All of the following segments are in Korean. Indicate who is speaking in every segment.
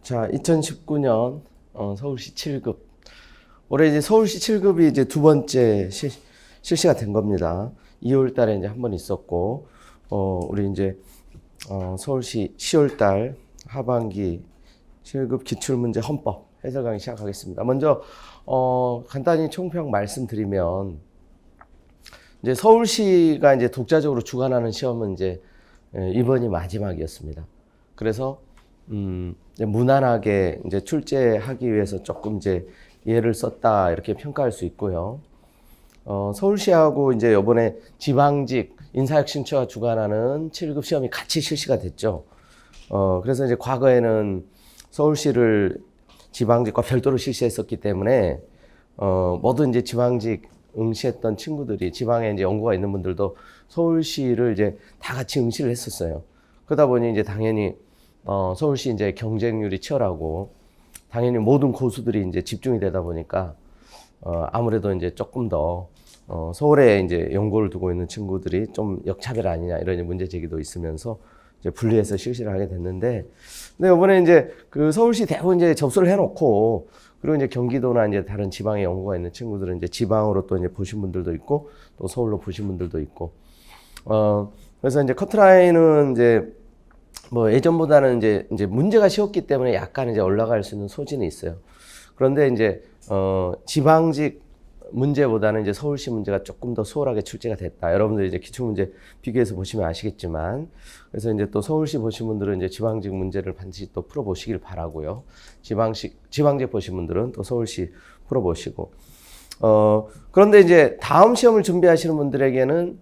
Speaker 1: 자, 2019년 서울시 7급. 올해 이제 서울시 7급이 이제 두 번째 실시가 된 겁니다. 2월 달에 이제 한 번 있었고, 우리 이제 서울시 10월 달 하반기 7급 기출문제 헌법 해설 강의 시작하겠습니다. 먼저 간단히 총평 말씀드리면, 이제 서울시가 이제 독자적으로 주관하는 시험은 이제 이번이 마지막이었습니다. 그래서 이제 무난하게 이제 출제하기 위해서 조금 이제 예를 썼다 이렇게 평가할 수 있고요. 서울시하고 이제 이번에 지방직 인사혁신처가 주관하는 7급 시험이 같이 실시가 됐죠. 그래서 이제 과거에는 서울시를 지방직과 별도로 실시했었기 때문에 모든 이제 지방직 응시했던 친구들이 지방에 이제 연구가 있는 분들도 서울시를 이제 다 같이 응시를 했었어요. 그러다 보니 이제 당연히 서울시 이제 경쟁률이 치열하고 당연히 모든 고수들이 이제 집중이 되다 보니까 아무래도 이제 조금 더 서울에 이제 연고를 두고 있는 친구들이 좀 역차별 아니냐 이런 문제 제기도 있으면서 이제 분리해서 실시를 하게 됐는데, 근데 이번에 이제 그 서울시 대부분 이제 접수를 해놓고, 그리고 이제 경기도나 이제 다른 지방에 연고가 있는 친구들은 이제 지방으로 또 이제 보신 분들도 있고 또 서울로 보신 분들도 있고, 그래서 이제 커트라인은 이제 뭐 예전보다는 이제 문제가 쉬웠기 때문에 약간 이제 올라갈 수 있는 소지는 있어요. 그런데 이제 지방직 문제보다는 이제 서울시 문제가 조금 더 수월하게 출제가 됐다. 여러분들 이제 기출문제 비교해서 보시면 아시겠지만, 그래서 이제 또 서울시 보신 분들은 이제 지방직 문제를 반드시 또 풀어보시길 바라고요. 지방직 보신 분들은 또 서울시 풀어보시고, 그런데 이제 다음 시험을 준비하시는 분들에게는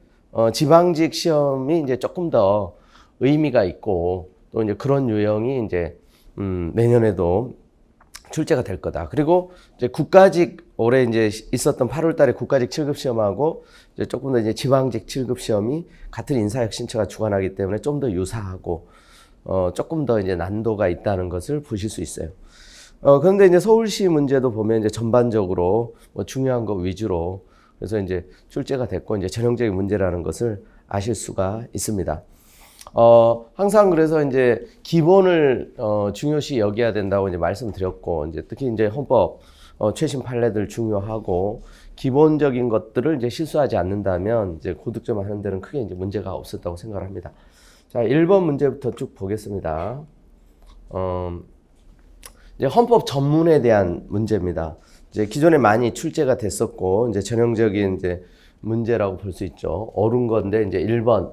Speaker 1: 지방직 시험이 이제 조금 더 의미가 있고 또 이제 그런 유형이 이제 내년에도 출제가 될 거다. 그리고 이제 국가직 올해 이제 있었던 8월 달에 국가직 7급 시험하고 이제 조금 더 이제 지방직 7급 시험이 같은 인사혁신처가 주관하기 때문에 좀 더 유사하고 조금 더 이제 난도가 있다는 것을 보실 수 있어요. 그런데 이제 서울시 문제도 보면 이제 전반적으로 뭐 중요한 거 위주로 그래서 이제 출제가 됐고 이제 전형적인 문제라는 것을 아실 수가 있습니다. 항상 그래서 이제 기본을 중요시 여겨야 된다고 이제 말씀드렸고, 이제 특히 이제 헌법 최신 판례들 중요하고 기본적인 것들을 이제 실수하지 않는다면 이제 고득점 하는 데는 크게 이제 문제가 없었다고 생각을 합니다. 자, 1번 문제부터 쭉 보겠습니다. 이제 헌법 전문에 대한 문제입니다. 이제 기존에 많이 출제가 됐었고 이제 전형적인 이제 문제라고 볼 수 있죠. 옳은 건데 이제 1번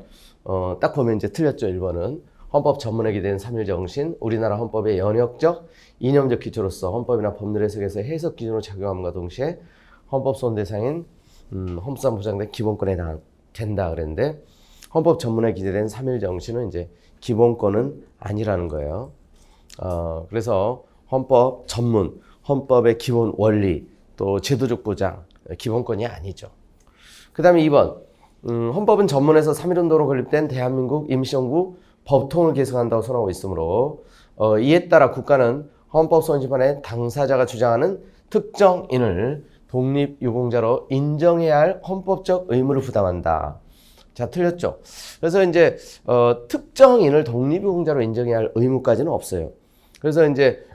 Speaker 1: 딱 보면 이제 틀렸죠. 1번은 헌법 전문에 기대는 3일 정신, 우리나라 헌법의 연역적, 이념적 기초로서 헌법이나 법률 해석에서 해석 기준으로 작용함과 동시에 헌법 소원 대상인 헌법상 보장된 기본권에 해당된다 그랬는데, 헌법 전문에 기대된 3일 정신은 이제 기본권은 아니라는 거예요. 그래서 헌법 전문, 헌법의 기본 원리, 또 제도적 보장, 기본권이 아니죠. 그 다음에 2번, 헌법은 전문에서 3.1운동으로 건립된 대한민국 임시정부 법통을 계승한다고 선언하고 있으므로 이에 따라 국가는 헌법소원심판의 당사자가 주장하는 특정인을 독립유공자로 인정해야 할 헌법적 의무를 부담한다. 자, 틀렸죠. 그래서 이제 특정인을 독립유공자로 인정해야 할 의무까지는 없어요. 그래서 이제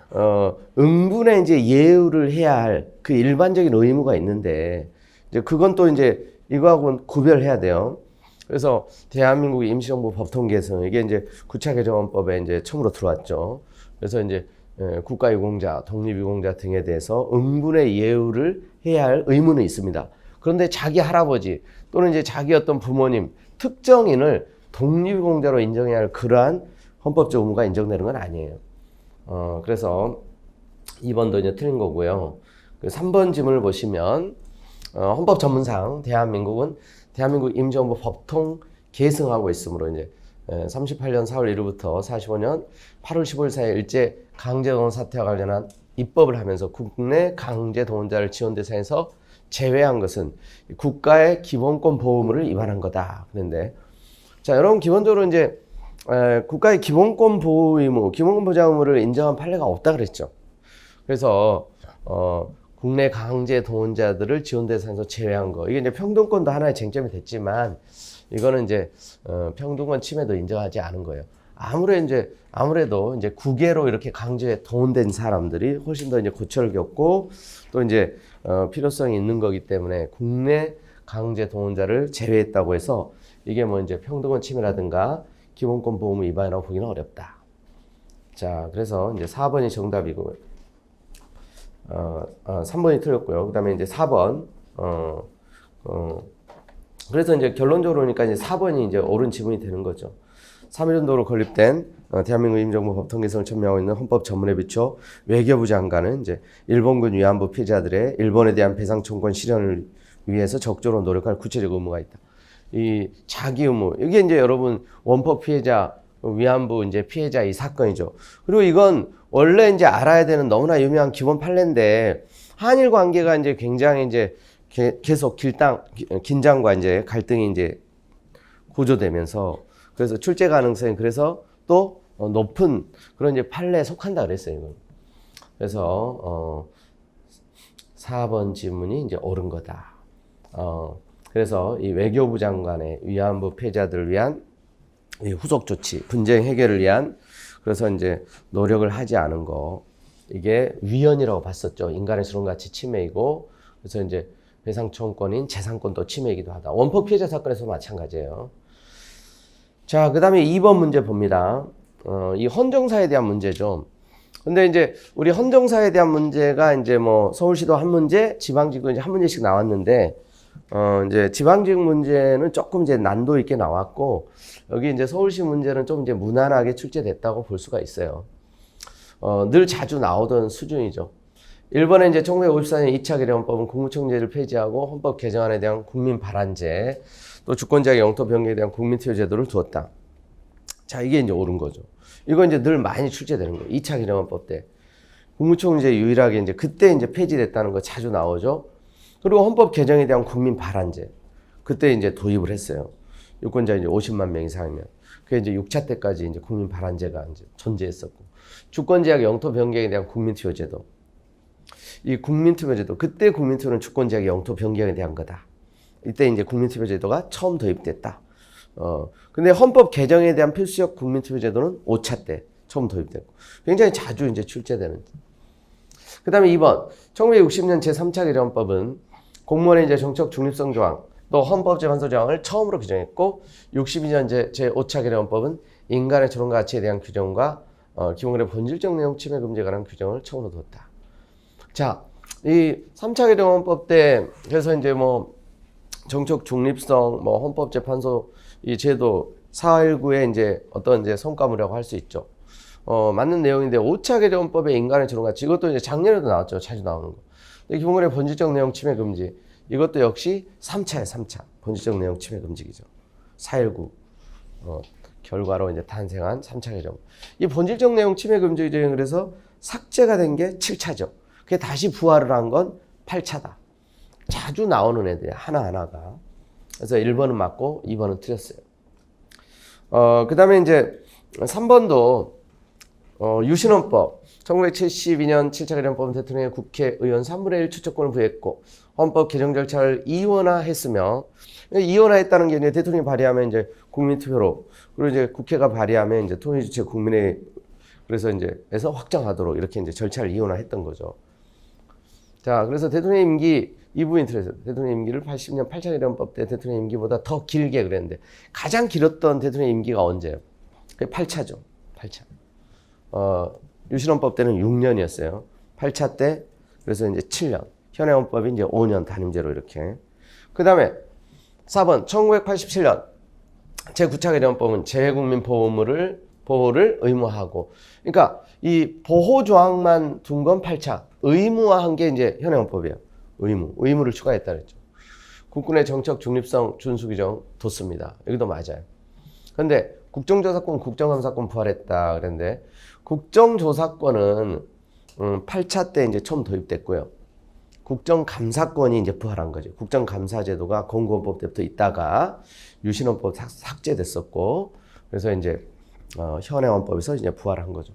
Speaker 1: 응분에 이제 예우를 해야 할 그 일반적인 의무가 있는데, 이제 그건 또 이제 이거하고는 구별해야 돼요. 그래서 대한민국 임시정부 법통 개정, 이게 이제 구차개정헌법에 이제 처음으로 들어왔죠. 그래서 이제 국가유공자, 독립유공자 등에 대해서 응분의 예우를 해야 할 의무는 있습니다. 그런데 자기 할아버지 또는 이제 자기 어떤 부모님, 특정인을 독립유공자로 인정해야 할 그러한 헌법적 의무가 인정되는 건 아니에요. 그래서 2번도 이제 틀린 거고요. 그 3번 질문을 보시면 헌법 전문상 대한민국은 대한민국 임시정부 법통 계승하고 있으므로 이제 38년 4월 1일부터 45년 8월 15일 사이에 일제 강제동원 사태와 관련한 입법을 하면서 국내 강제동원자를 지원 대상에서 제외한 것은 국가의 기본권 보호의무를 위반한 거다. 그런데 자, 여러분 기본적으로 이제 국가의 기본권 보호 의무, 기본권 보장 의무를 인정한 판례가 없다 그랬죠. 그래서 국내 강제 동원자들을 지원 대상에서 제외한 거, 이게 이제 평등권도 하나의 쟁점이 됐지만 이거는 이제 평등권 침해도 인정하지 않은 거예요. 아무래도 이제 국외로 이렇게 강제에 동원된 사람들이 훨씬 더 이제 고초를 겪고 또 이제 필요성이 있는 거기 때문에 국내 강제 동원자를 제외했다고 해서 이게 뭐 이제 평등권 침해라든가 기본권 보호 위반이라고 보기는 어렵다. 자, 그래서 이제 4번이 정답이고, 3번이 틀렸고요. 그 다음에 이제 4번, 그래서 이제 결론적으로 보니까 이제 4번이 이제 옳은 지문이 되는 거죠. 3.1운동으로 건립된 대한민국 임정부 법 통계성을 천명하고 있는 헌법 전문에 비춰 외교부 장관은 이제 일본군 위안부 피해자들의 일본에 대한 배상 청구권 실현을 위해서 적극적으로 노력할 구체적 의무가 있다. 이 자기 의무, 이게 이제 여러분 원폭 피해자, 위안부 이제 피해자 이 사건이죠. 그리고 이건 원래 이제 알아야 되는 너무나 유명한 기본 판례인데 한일 관계가 이제 굉장히 이제 계속 긴장과 이제 갈등이 이제 고조되면서 그래서 출제 가능성이 그래서 또 높은 그런 이제 판례에 속한다 그랬어요. 이건. 그래서 4번 질문이 이제 옳은 거다. 그래서 이 외교부 장관의 위안부 피해자들을 위한 이 후속 조치, 분쟁 해결을 위한 그래서 이제 노력을 하지 않은 거 이게 위헌이라고 봤었죠. 인간의 스러운 가치 침해이고 그래서 이제 배상 청구권인 재산권도 침해이기도 하다. 원폭 피해자 사건에서 마찬가지예요. 자, 그 다음에 2번 문제 봅니다. 이 헌정사에 대한 문제죠. 근데 이제 우리 헌정사에 대한 문제가 이제 뭐 서울시도 한 문제, 지방지구 이제 한 문제씩 나왔는데, 이제 지방지구 문제는 조금 이제 난도 있게 나왔고, 여기 이제 서울시 문제는 좀 이제 무난하게 출제됐다고 볼 수가 있어요. 늘 자주 나오던 수준이죠. 1번에 이제 1954년 2차 개정헌법은 국무총리제를 폐지하고 헌법 개정안에 대한 국민 발안제, 또 주권자의 영토 변경에 대한 국민투표 제도를 두었다. 자, 이게 이제 옳은 거죠. 이거 이제 늘 많이 출제되는 거예요. 2차 개정헌법 때. 국무총리제 유일하게 이제 그때 이제 폐지됐다는 거 자주 나오죠. 그리고 헌법 개정에 대한 국민 발안제. 그때 이제 도입을 했어요. 유권자 이제 50만 명 이상이면. 그게 이제 6차 때까지 이제 국민 발안제가 이제 존재했었고. 주권제약 영토 변경에 대한 국민투표 제도. 이 국민투표 제도. 그때 국민투표는 주권제약 영토 변경에 대한 거다. 이때 이제 국민투표 제도가 처음 도입됐다. 근데 헌법 개정에 대한 필수적 국민투표 제도는 5차 때 처음 도입됐고 굉장히 자주 이제 출제되는. 그 다음에 2번 1960년 제3차 개정헌법은 공무원의 이제 정책 중립성 조항 또 헌법재판소 조항을 처음으로 규정했고 62년 제5차 개정헌법은 인간의 존엄과 가치에 대한 규정과 기본권의 본질적 내용 침해 금지에 관한 규정을 처음으로 뒀다. 자, 이 3차 개정헌법 때 그래서 이제 뭐 정책 중립성, 뭐 헌법재판소 이 제도 4.19의 이제 어떤 이제 성과물이라고 할 수 있죠. 맞는 내용인데 5차 개정헌법의 인간의 존엄 가치 이것도 이제 작년에도 나왔죠. 자주 나오는 거. 기본권의 본질적 내용 침해 금지 이것도 역시 3차에 3차 본질적 내용 침해 금지기죠. 4.19 결과로 이제 탄생한 3차 개정. 이 본질적 내용 침해 금지 규정이 그래서 삭제가 된 게 7차죠. 그게 다시 부활을 한 건 8차다. 자주 나오는 애들이 하나하나가. 그래서 1번은 맞고 2번은 틀렸어요. 그 다음에 이제 3번도 유신헌법 1972년 7차 개정법은 대통령의 국회의원 3분의 1 추천권을 부여했고 헌법 개정 절차를 이원화했으며 이원화했다는 게 이제 대통령이 발의하면 이제 국민투표로 그리고 이제 국회가 발의하면 이제 통일주체 국민의 그래서 이제 에서 확정하도록 이렇게 이제 절차를 이원화했던 거죠. 자, 그래서 대통령 임기 이 부분이 틀렸어요. 대통령 임기를 80년 8차 개정법 때 대통령 임기보다 더 길게 그랬는데 가장 길었던 대통령 임기가 언제예요? 그게 8차죠. 8차. 유신헌법 때는 6년이었어요. 8차 때 그래서 이제 7년. 현행 헌법이 이제 5년 단임제로 이렇게. 그 다음에 4번 1987년 제9차 개정법은 재국민 보호를 의무화하고. 그러니까 이 보호 조항만 둔 건 8차. 의무화한 게 이제 현행 헌법이에요. 의무를 추가했다 그랬죠. 국군의 정책 중립성 준수 규정 뒀습니다. 여기도 맞아요. 그런데 국정조사권, 국정감사권 부활했다 그랬는데 국정조사권은 8차 때 이제 처음 도입됐고요. 국정감사권이 이제 부활한 거죠. 국정감사제도가 공공법 때부터 있다가 유신헌법 삭제됐었고 그래서 이제 현행 헌법에서 이제 부활한 거죠.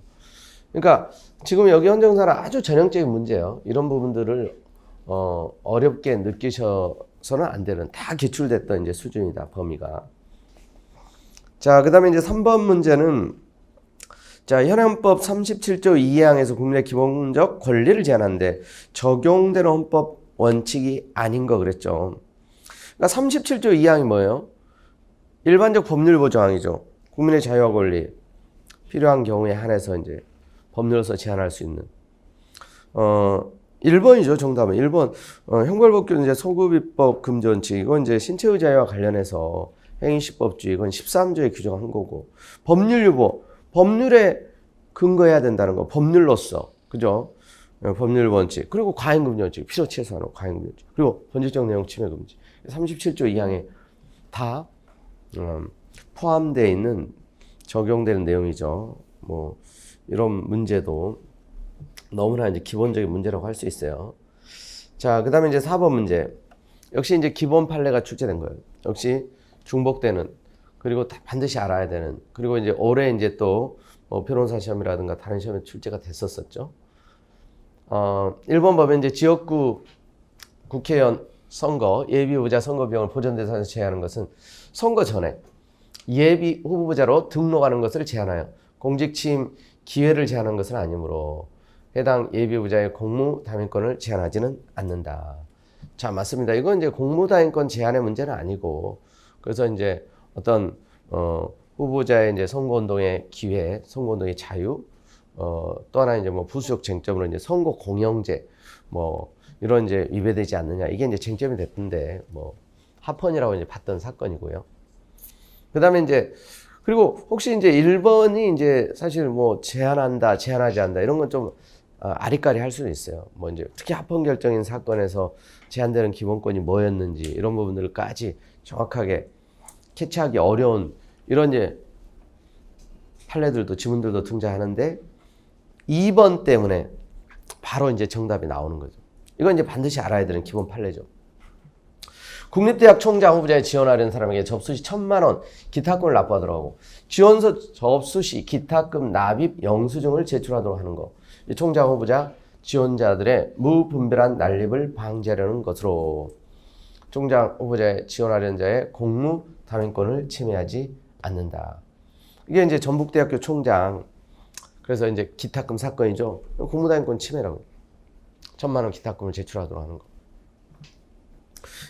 Speaker 1: 그러니까 지금 여기 헌정사는 아주 전형적인 문제예요. 이런 부분들을 어렵게 느끼셔서는 안 되는 다 기출됐던 이제 수준이다 범위가. 자, 그다음에 이제 3번 문제는 자, 현행법 37조 2항에서 국민의 기본적 권리를 제한하는데 적용되는 헌법 원칙이 아닌 거 그랬죠. 그러니까 37조 2항이 뭐예요? 일반적 법률 보장이죠. 국민의 자유와 권리 필요한 경우에 한해서 이제 법률로서 제한할 수 있는 1번이죠. 정답은 1번. 형벌법규는 이제 소급입법 금지 원칙. 이건 이제 신체의 자유와 관련해서 행위시법주의 이건 13조에 규정한 거고. 법률 유보. 법률에 근거해야 된다는 거. 법률로서. 그죠? 법률 원칙. 그리고 과잉금지 원칙. 필요 최소한으로 과잉금지 원칙. 그리고 본질적 내용 침해 금지. 37조 2항에 다 포함되어 있는 적용되는 내용이죠. 뭐 이런 문제도 너무나 이제 기본적인 문제라고 할 수 있어요. 자, 그다음에 이제 4번 문제. 역시 이제 기본 판례가 출제된 거예요. 역시 중복되는 그리고 반드시 알아야 되는 그리고 이제 올해 이제 또 변호사 시험이라든가 다른 시험에 출제가 됐었죠. 1번 보면 이제 지역구 국회의원 선거 예비 후보자 선거 비용을 보전 대상에서 제한하는 것은 선거 전에 예비 후보자로 등록하는 것을 제한하여 공직 취임 기회를 제한한 것은 아니므로 해당 예비 후보자의 공무 담임권을 제한하지는 않는다. 자, 맞습니다. 이건 이제 공무 담임권 제한의 문제는 아니고 그래서 이제 어떤 후보자의 이제 선거운동의 기회, 선거운동의 자유, 또 하나 이제 뭐 부수적 쟁점으로 이제 선거 공영제 뭐 이런 이제 위배되지 않느냐 이게 이제 쟁점이 됐던데 뭐 합헌이라고 이제 봤던 사건이고요. 그다음에 이제 그리고 혹시 이제 1번이 이제 사실 뭐 제한한다, 제한하지 않는다 이런 건 좀 아리까리 할 수는 있어요. 뭐 이제 특히 합헌 결정인 사건에서 제한되는 기본권이 뭐였는지 이런 부분들까지 정확하게 캐치하기 어려운 이런 이제 판례들도 지문들도 등장하는데 2번 때문에 바로 이제 정답이 나오는 거죠. 이건 이제 반드시 알아야 되는 기본 판례죠. 국립대학 총장 후보자에 지원하려는 사람에게 접수 시 1,000만 원 기타금을 납부하도록 하고 지원서 접수 시 기타금 납입 영수증을 제출하도록 하는 거. 이 총장 후보자 지원자들의 무분별한 난립을 방지하려는 것으로 총장 후보자에 지원하려는 자의 공무 담임권을 침해하지 않는다. 이게 이제 전북대학교 총장 그래서 이제 기타금 사건이죠. 공무담임권 침해라고 1,000만 원 기타금을 제출하도록 하는 거.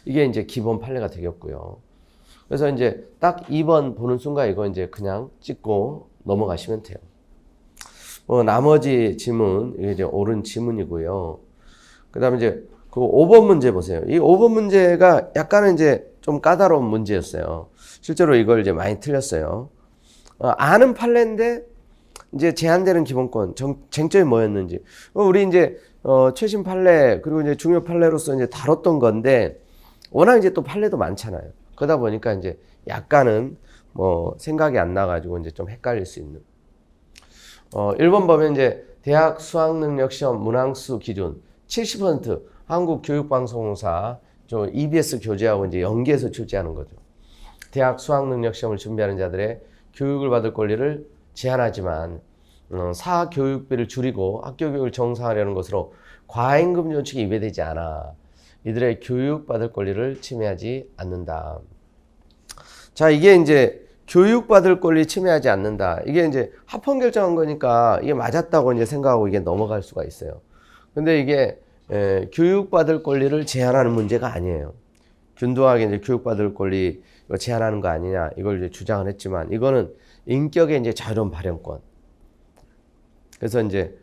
Speaker 1: 이게 이제 기본 판례가 되겠고요. 그래서 이제 딱 2번 보는 순간 이거 이제 그냥 찍고 넘어가시면 돼요. 나머지 지문, 이게 이제 옳은 지문이고요. 그 다음에 이제 그 5번 문제 보세요. 이 5번 문제가 약간은 이제 좀 까다로운 문제였어요. 실제로 이걸 이제 많이 틀렸어요. 아는 판례인데 이제 제한되는 기본권, 쟁점이 뭐였는지. 우리 이제, 최신 판례, 그리고 이제 중요 판례로서 이제 다뤘던 건데, 워낙 이제 또 판례도 많잖아요. 그러다 보니까 이제 약간은 뭐 생각이 안 나가지고 이제 좀 헷갈릴 수 있는. 1번 보면 이제 대학 수학능력시험 문항수 기준 70% 한국교육방송사, EBS 교재하고 이제 연계해서 출제하는 거죠. 대학 수학능력시험을 준비하는 자들의 교육을 받을 권리를 제한하지만 사교육비를 줄이고 학교 교육을 정상화하려는 것으로 과잉금지 원칙이 위배되지 않아 이들의 교육받을 권리를 침해하지 않는다. 자, 이게 이제 교육받을 권리 침해하지 않는다. 이게 이제 합헌 결정한 거니까 이게 맞았다고 이제 생각하고 이게 넘어갈 수가 있어요. 근데 이게 교육받을 권리를 제한하는 문제가 아니에요. 균등하게 이제 교육받을 권리 제한하는 거 아니냐 이걸 이제 주장을 했지만 이거는 인격의 이제 자유로운 발현권. 그래서 이제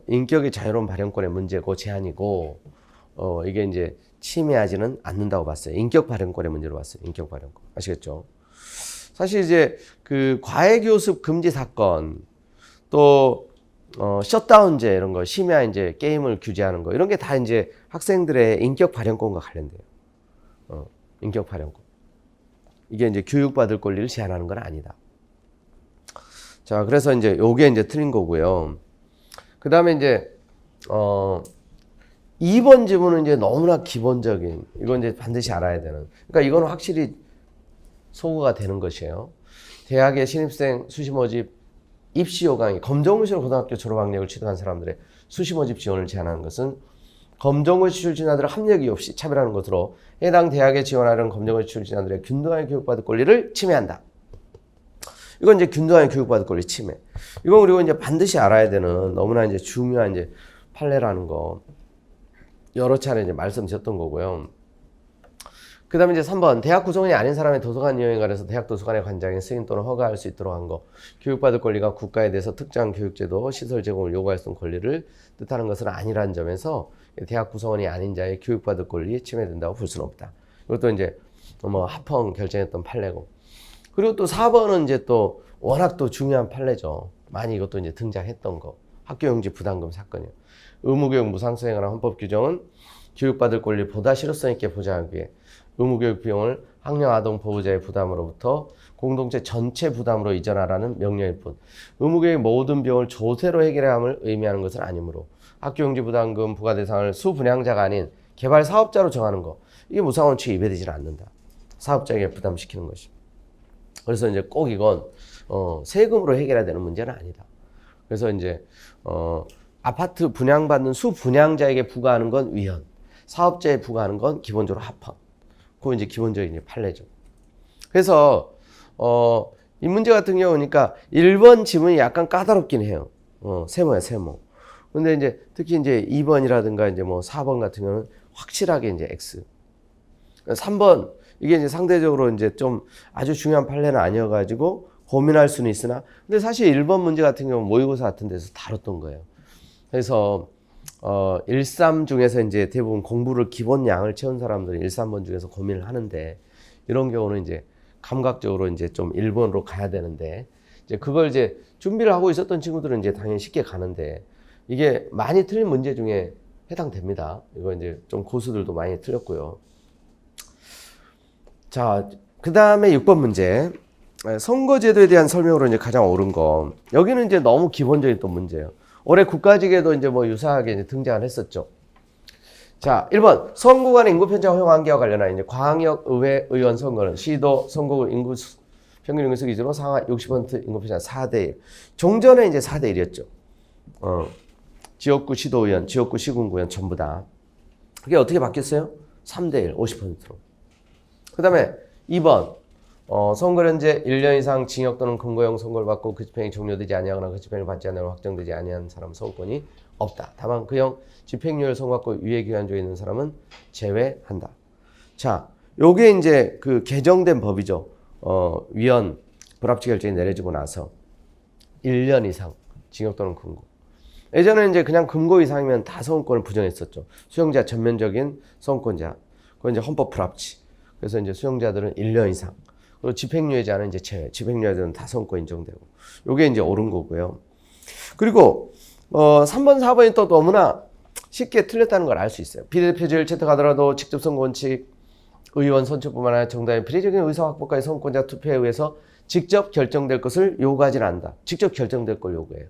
Speaker 1: 인격의 자유로운 발현권의 문제고 제한이고 이게 이제 침해하지는 않는다고 봤어요. 인격 발현권의 문제로 봤어요. 인격 발현권. 아시겠죠? 사실 이제 그 과외교습 금지 사건 또 셧다운제 이런 거 심야 이제 게임을 규제하는 거 이런 게 다 이제 학생들의 인격 발현권과 관련돼요. 인격 발현권. 이게 이제 교육받을 권리를 제한하는 건 아니다. 자, 그래서 이제 요게 이제 틀린 거고요. 그 다음에 이제 2번 지문은 이제 너무나 기본적인 이건 이제 반드시 알아야 되는. 그러니까 이거는 확실히 소거가 되는 것이에요. 대학의 신입생 수시 모집 입시 요강이 검정고시로 고등학교 졸업학력을 취득한 사람들의 수시 모집 지원을 제한하는 것은 검정고시 출신자들을 학력이 없이 차별하는 것으로 해당 대학에 지원하려는 검정고시 출신자들의 균등하게 교육받을 권리를 침해한다. 이건 이제 균등하게 교육받을 권리 침해. 이건 그리고 이제 반드시 알아야 되는 너무나 이제 중요한 이제 판례라는 거 여러 차례 이제 말씀드렸던 거고요. 그 다음에 이제 3번, 대학 구성원이 아닌 사람의 도서관 이용에 관해서 대학 도서관의 관장이 승인 또는 허가할 수 있도록 한 것. 교육받을 권리가 국가에 대해서 특정 교육제도, 시설 제공을 요구할 수 있는 권리를 뜻하는 것은 아니라는 점에서 대학 구성원이 아닌 자의 교육받을 권리에 침해된다고 볼 수는 없다. 이것도 이제 뭐 합헌 결정했던 판례고. 그리고 또 4번은 이제 또 워낙 또 중요한 판례죠. 많이 이것도 이제 등장했던 거. 학교용지 부담금 사건이요. 의무교육 무상수행에 관한 헌법 규정은 교육받을 권리를 보다 실효성 있게 보장하기 위해 의무교육 비용을 학령 아동 보호자의 부담으로부터 공동체 전체 부담으로 이전하라는 명령일 뿐 의무교육 모든 비용을 조세로 해결해야 함을 의미하는 것은 아니므로 학교용지 부담금 부과 대상을 수분양자가 아닌 개발 사업자로 정하는 것 이게 무상원칙에 위배되지는 않는다. 사업자에게 부담시키는 것이. 그래서 이제 꼭 이건 세금으로 해결해야 되는 문제는 아니다. 그래서 이제 아파트 분양받는 수분양자에게 부과하는 건 위헌, 사업자에 부과하는 건 기본적으로 합헌. 그건 이제 기본적인 판례죠. 그래서 이 문제 같은 경우니까 1번 지문이 약간 까다롭긴 해요. 세모야 세모. 근데 이제 특히 이제 2번이라든가 이제 뭐 4번 같은 경우는 확실하게 이제 X. 3번 이게 이제 상대적으로 이제 좀 아주 중요한 판례는 아니어가지고 고민할 수는 있으나 근데 사실 1번 문제 같은 경우는 모의고사 같은 데서 다뤘던 거예요. 그래서 1, 3 중에서 이제 대부분 공부를 기본 양을 채운 사람들은 1, 3번 중에서 고민을 하는데 이런 경우는 이제 감각적으로 이제 좀 1번으로 가야 되는데 이제 그걸 이제 준비를 하고 있었던 친구들은 이제 당연히 쉽게 가는데 이게 많이 틀린 문제 중에 해당됩니다. 이거 이제 좀 고수들도 많이 틀렸고요. 자, 그 다음에 6번 문제. 선거제도에 대한 설명으로 이제 가장 옳은 거. 여기는 이제 너무 기본적인 또 문제예요. 올해 국가직에도 이제 뭐 유사하게 이제 등장을 했었죠. 자, 1번. 선거 간의 인구 편차 허용 한계와 관련한 이제 광역의회 의원 선거는 시도 선거구 인구 평균 인구수 기준으로 상하 60% 인구 편차 4대1. 종전에 이제 4대1이었죠. 지역구 시도의원, 지역구 시군구의원 전부 다. 그게 어떻게 바뀌었어요? 3대1, 50%로. 그 다음에 2번. 선거연제 1년 이상 징역 또는 금고형 선고를 받고 그 집행이 종료되지 아니하거나 그 집행을 받지 않으면 확정되지 아니한 사람은 선거권이 없다. 다만 그형 집행유예를 선고받고 유예기간조에 있는 사람은 제외한다. 자, 요게 이제 그 개정된 법이죠. 위헌 불합치 결정이 내려지고 나서 1년 이상 징역 또는 금고. 예전에는 이제 그냥 금고 이상이면 다 선거권을 부정했었죠. 수용자 전면적인 선거권자. 그건 이제 헌법 불합치. 그래서 이제 수용자들은 1년 이상. 그리고 집행유예자는 이제 제외. 집행유예자는 다 선거 인정되고. 요게 이제 옳은 거고요. 그리고 3번, 4번이 또 너무나 쉽게 틀렸다는 걸 알 수 있어요. 비례대표제를 채택하더라도 직접 선거 원칙, 의원 선출뿐만 아니라 정당의 비례적인 의사 확보까지 선거권자 투표에 의해서 직접 결정될 것을 요구하지는 않는다. 직접 결정될 걸 요구해요.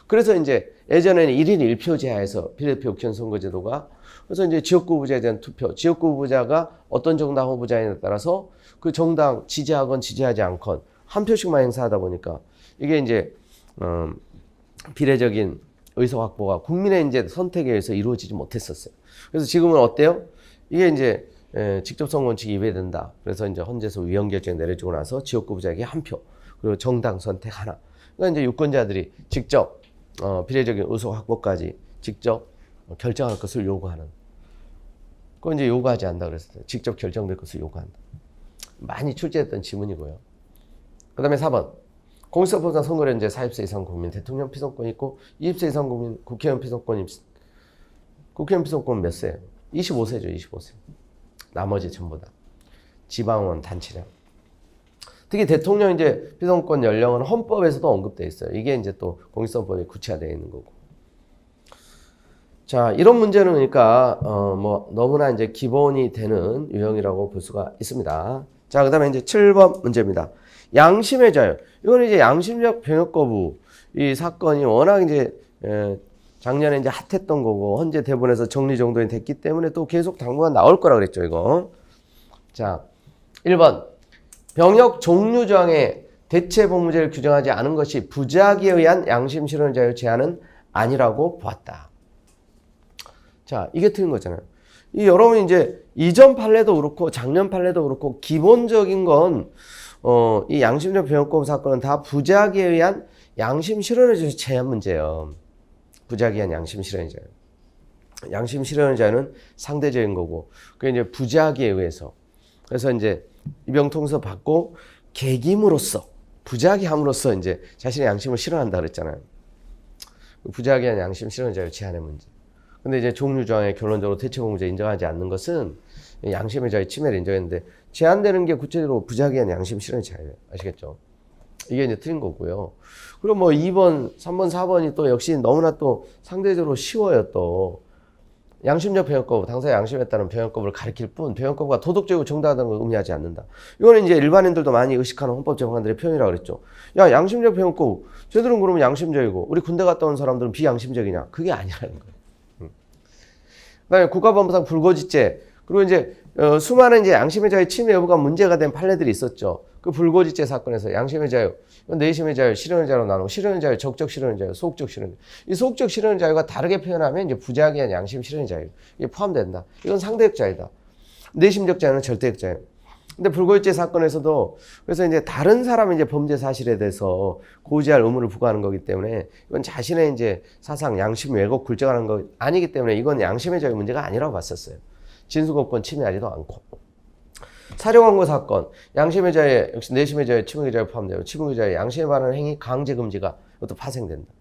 Speaker 1: 그래서 이제 예전에는 1인 1표제 하에서 비례대표 국회의원 선거제도가 그래서 이제 지역구 후보자에 대한 투표, 지역구 후보자가 어떤 정당 후보자에 따라서 그 정당 지지하건 지지하지 않건 한 표씩만 행사하다 보니까 이게 이제 비례적인 의석 확보가 국민의 이제 선택에 의해서 이루어지지 못했었어요. 그래서 지금은 어때요? 이게 이제 직접 선거 원칙이 위배된다. 그래서 이제 헌재에서 위헌 결정이 내려지고 나서 지역구 후보자에게 한 표, 그리고 정당 선택 하나. 그러니까 이제 유권자들이 직접 비례적인 의석 확보까지 직접 결정할 것을 요구하는. 그건 이제 요구하지 않는다 그랬어요. 직접 결정될 것을 요구한다. 많이 출제했던 지문이고요. 그 다음에 4번. 공직선거보다 선거연제 40세 이상 국민 대통령 피선권이 있고 20세 이상 국민 국회의원 피선권이 국회의원 피선권은 몇 세예요? 25세죠. 25세. 나머지 전부 다. 지방원 단체장. 특히 대통령 이제 피선권 연령은 헌법에서도 언급되어 있어요. 이게 이제 또 공직선거법에 구체화되어 있는 거고. 자, 이런 문제는 그러니까 뭐 너무나 이제 기본이 되는 유형이라고 볼 수가 있습니다. 자, 그다음에 이제 7번 문제입니다. 양심의 자유. 이거는 이제 양심적 병역 거부 이 사건이 워낙 이제 작년에 이제 핫했던 거고 헌재 대법원에서 정리정돈이 됐기 때문에 또 계속 당분간 나올 거라 그랬죠, 이거. 자, 1번. 병역 종류 조항에 대체 복무제를 규정하지 않은 것이 부작위에 의한 양심 실현의 자유 제한은 아니라고 보았다. 자, 이게 틀린 거잖아요. 여러분이 이제 이전 판례도 그렇고 작년 판례도 그렇고 기본적인 건 이 양심적 병역거부 사건은 다 부작위에 의한 양심 실현에 대해서 제한 문제예요. 부작위에 의한 양심 실현이잖아요. 양심 실현의 자유는 상대적인 거고, 그게 이제 부작위에 의해서. 그래서 이제 입영통서 받고 계김으로써, 부작위함으로써 이제 자신의 양심을 실현한다 그랬잖아요. 부작위에 의한 양심 실현의 자유 제한의 문제. 근데 이제 종류조항에 결론적으로 대체공무죄 인정하지 않는 것은 양심의 자유 침해를 인정했는데, 제한되는 게 구체적으로 부작위에 의한 양심 실현의 자유예요. 아시겠죠? 이게 이제 틀린 거고요. 그리고 뭐 2번, 3번, 4번이 또 역시 너무나 또 상대적으로 쉬워요, 또. 양심적 병역거부, 당사자 양심에 따른 병역거부를 가리킬 뿐 병역거부가 도덕적이고 정당하다는 걸 의미하지 않는다. 이거는 이제 일반인들도 많이 의식하는 헌법재판관들의 표현이라고 그랬죠. 야, 양심적 병역거부. 쟤들은 그러면 양심적이고 우리 군대 갔다 온 사람들은 비양심적이냐? 그게 아니라는 거예요. 그다음에 국가법상 불거지죄. 그리고 이제 수많은 이제 양심의 자유 침해 여부가 문제가 된 판례들이 있었죠. 그 불거지죄 사건에서 양심의 자유, 내심의 자유, 실현의 자유로 나누고, 실현의 자유, 적적 실현의 자유, 소극적 실현의 자유. 이 소극적 실현의 자유가 다르게 표현하면 이제 부작위에 의한 양심 실현의 자유. 이게 포함된다. 이건 상대적 자유다. 내심적 자유는 절대적 자유. 근데 불거지죄 사건에서도 그래서 이제 다른 사람의 이제 범죄 사실에 대해서 고지할 의무를 부과하는 거기 때문에 이건 자신의 이제 사상, 양심 왜곡 굴적하는 거 아니기 때문에 이건 양심의 자유 문제가 아니라고 봤었어요. 진술거부권 침해하지도 않고. 사료광고 사건, 양심의 자유에 역시 내심의 자유에 침묵의 자유 포함되고, 침묵의 자유에 양심에 반하는 행위 강제 금지가 이것도 파생된다.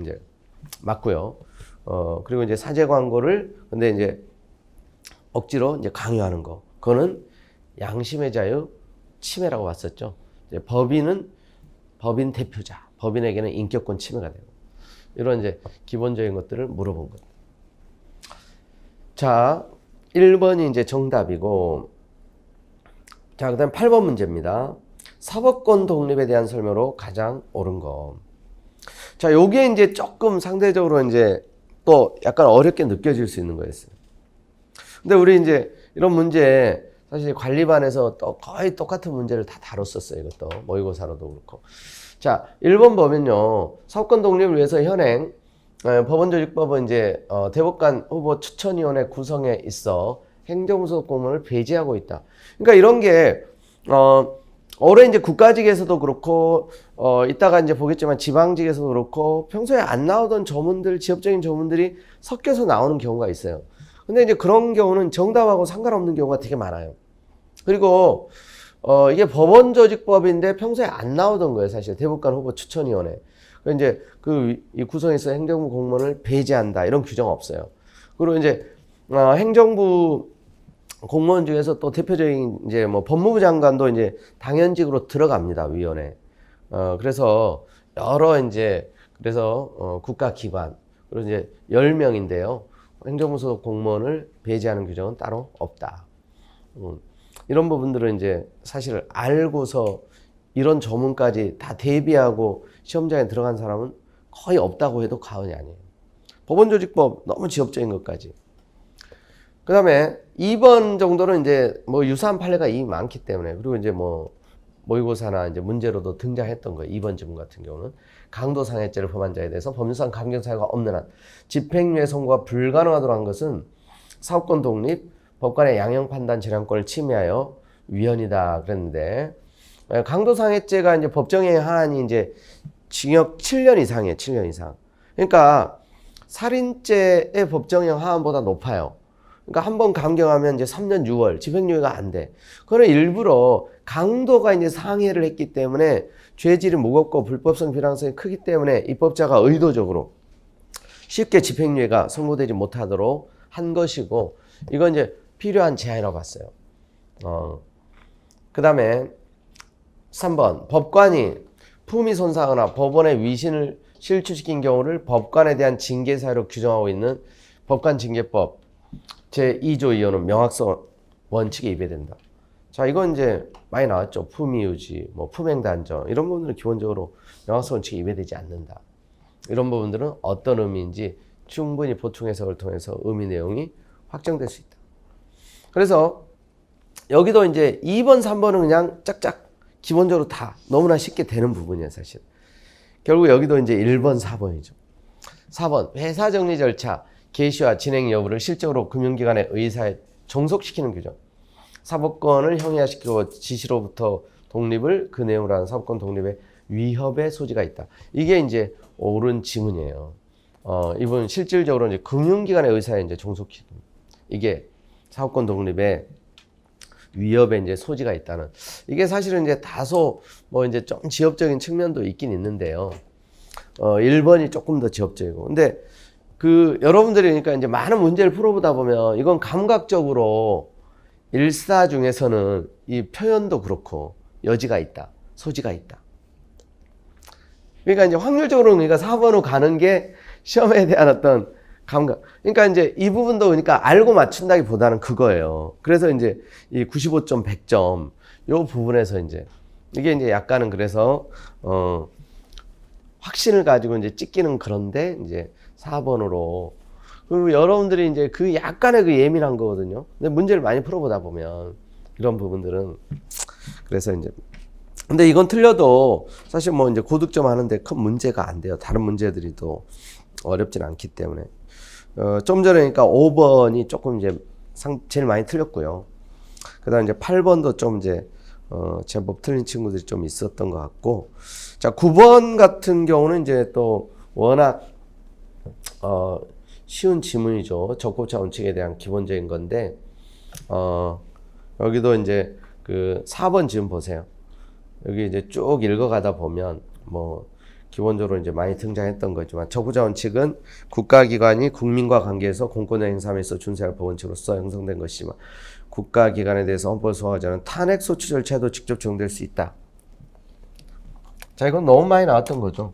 Speaker 1: 이제 맞고요. 그리고 이제 사제 광고를 근데 이제 억지로 이제 강요하는 거, 그거는 양심의 자유 침해라고 봤었죠. 이제 법인은 법인 대표자, 법인에게는 인격권 침해가 되고, 이런 이제 기본적인 것들을 물어본 것. 자, 1번이 이제 정답이고. 자, 그 다음 8번 문제입니다. 사법권 독립에 대한 설명으로 가장 옳은 거. 자, 요게 이제 조금 상대적으로 이제 또 약간 어렵게 느껴질 수 있는 거였어요. 근데 우리 이제 이런 문제, 사실 관리반에서 또 거의 똑같은 문제를 다 다뤘었어요. 이것도 모의고사로도 그렇고. 자, 1번 보면요. 사법권 독립을 위해서 현행 법원조직법은 이제 대법관 후보 추천위원회 구성에 있어 행정부소 공무원을 배제하고 있다. 그러니까 이런 게 올해 이제 국가직에서도 그렇고 이따가 이제 보겠지만 지방직에서도 그렇고 평소에 안 나오던 조문들, 지역적인 조문들이 섞여서 나오는 경우가 있어요. 근데 이제 그런 경우는 정답하고 상관없는 경우가 되게 많아요. 그리고 이게 법원조직법인데 평소에 안 나오던 거예요, 사실. 대법관 후보 추천위원회. 이제 이 구성에서 행정부 공무원을 배제한다, 이런 규정은 없어요. 그리고 이제 행정부 공무원 중에서 또 대표적인 이제 뭐 법무부 장관도 이제 당연직으로 들어갑니다, 위원회. 그래서 여러 이제 그래서 국가기관, 그리고 이제 10명인데요. 행정부 소속 공무원을 배제하는 규정은 따로 없다. 이런 부분들은 이제 사실 알고서 이런 조문까지 다 대비하고 시험장에 들어간 사람은 거의 없다고 해도 과언이 아니에요. 법원조직법 너무 지엽적인 것까지. 그 다음에 2번 정도는 이제 뭐 유사한 판례가 이미 많기 때문에, 그리고 이제 뭐 모의고사나 이제 문제로도 등장했던 거예요. 2번 지문 같은 경우는 강도상해죄를 범한 자에 대해서 법률상 감경사유가 없는 한 집행유예 선고가 불가능하도록 한 것은 사법권 독립, 법관의 양형 판단 재량권을 침해하여 위헌이다 그랬는데, 강도상해죄가 이제 법정의 한이 이제 징역 7년 이상이에요. 7년 이상. 그러니까 살인죄의 법정형 하한보다 높아요. 그러니까 한 번 감경하면 이제 3년 6월 집행유예가 안 돼. 그거는 일부러 강도가 이제 상해를 했기 때문에 죄질이 무겁고 불법성 비량성이 크기 때문에 입법자가 의도적으로 쉽게 집행유예가 선고되지 못하도록 한 것이고, 이건 이제 필요한 제한이라고 봤어요. 그 다음에 3번 법관이 품위 손상하거나 법원의 위신을 실추시킨 경우를 법관에 대한 징계 사유로 규정하고 있는 법관징계법 제2조 2호는 명확성 원칙에 위배된다. 자, 이건 이제 많이 나왔죠. 품위 유지, 뭐 품행 단정, 이런 부분들은 기본적으로 명확성 원칙에 위배되지 않는다. 이런 부분들은 어떤 의미인지 충분히 보충 해석을 통해서 의미 내용이 확정될 수 있다. 그래서 여기도 이제 2번, 3번은 그냥 짝짝 기본적으로 다 너무나 쉽게 되는 부분이에요, 사실. 결국 여기도 이제 1번, 4번이죠. 4번, 회사 정리 절차, 개시와 진행 여부를 실적으로 금융기관의 의사에 종속시키는 규정. 사법권을 형이화시키고 지시로부터 독립을 그 내용으로 하는 사법권 독립의 위협의 소지가 있다. 이게 이제 옳은 지문이에요. 이분 실질적으로 이제 금융기관의 의사에 이제 종속시킵니다. 이게 사법권 독립의 위협에 이제 소지가 있다는. 이게 사실은 이제 다소 뭐 이제 좀 지엽적인 측면도 있긴 있는데요. 1번이 조금 더 지엽적이고. 근데 여러분들이 그러니까 이제 많은 문제를 풀어보다 보면 이건 감각적으로 일사 중에서는 이 표현도 그렇고 여지가 있다. 소지가 있다. 그러니까 이제 확률적으로 그러니까 4번으로 가는 게 시험에 대한 어떤 감각. 그러니까 이제 이 부분도 그러니까 알고 맞춘다기보다는 그거예요. 그래서 이제 이 95점, 100점 요 부분에서 이제 이게 이제 약간은 그래서 확신을 가지고 이제 찍기는 그런데 이제 4번으로 그리고 여러분들이 이제 그 약간의 그 예민한 거거든요. 근데 문제를 많이 풀어보다 보면 이런 부분들은 그래서 이제 근데 이건 틀려도 사실 뭐 이제 고득점 하는데 큰 문제가 안 돼요. 다른 문제들이 또 어렵진 않기 때문에. 좀 전에 그러니까 5번이 조금 이제 제일 많이 틀렸고요. 그 다음 이제 8번도 좀 이제, 제법 틀린 친구들이 좀 있었던 것 같고. 자, 9번 같은 경우는 이제 또 워낙, 쉬운 지문이죠. 적고차 원칙에 대한 기본적인 건데, 여기도 이제 그 4번 지문 보세요. 여기 이제 쭉 읽어가다 보면, 뭐, 기본적으로 이제 많이 등장했던 거지만 적부자 원칙은 국가기관이 국민과 관계에서 공권의 행사함에 있어 준수할 법원칙으로서 형성된 것이지만 국가기관에 대해서 헌법을 소화하지 않은 탄핵 소추 절차도 직접 적용될 수 있다. 자, 이건 너무 많이 나왔던 거죠.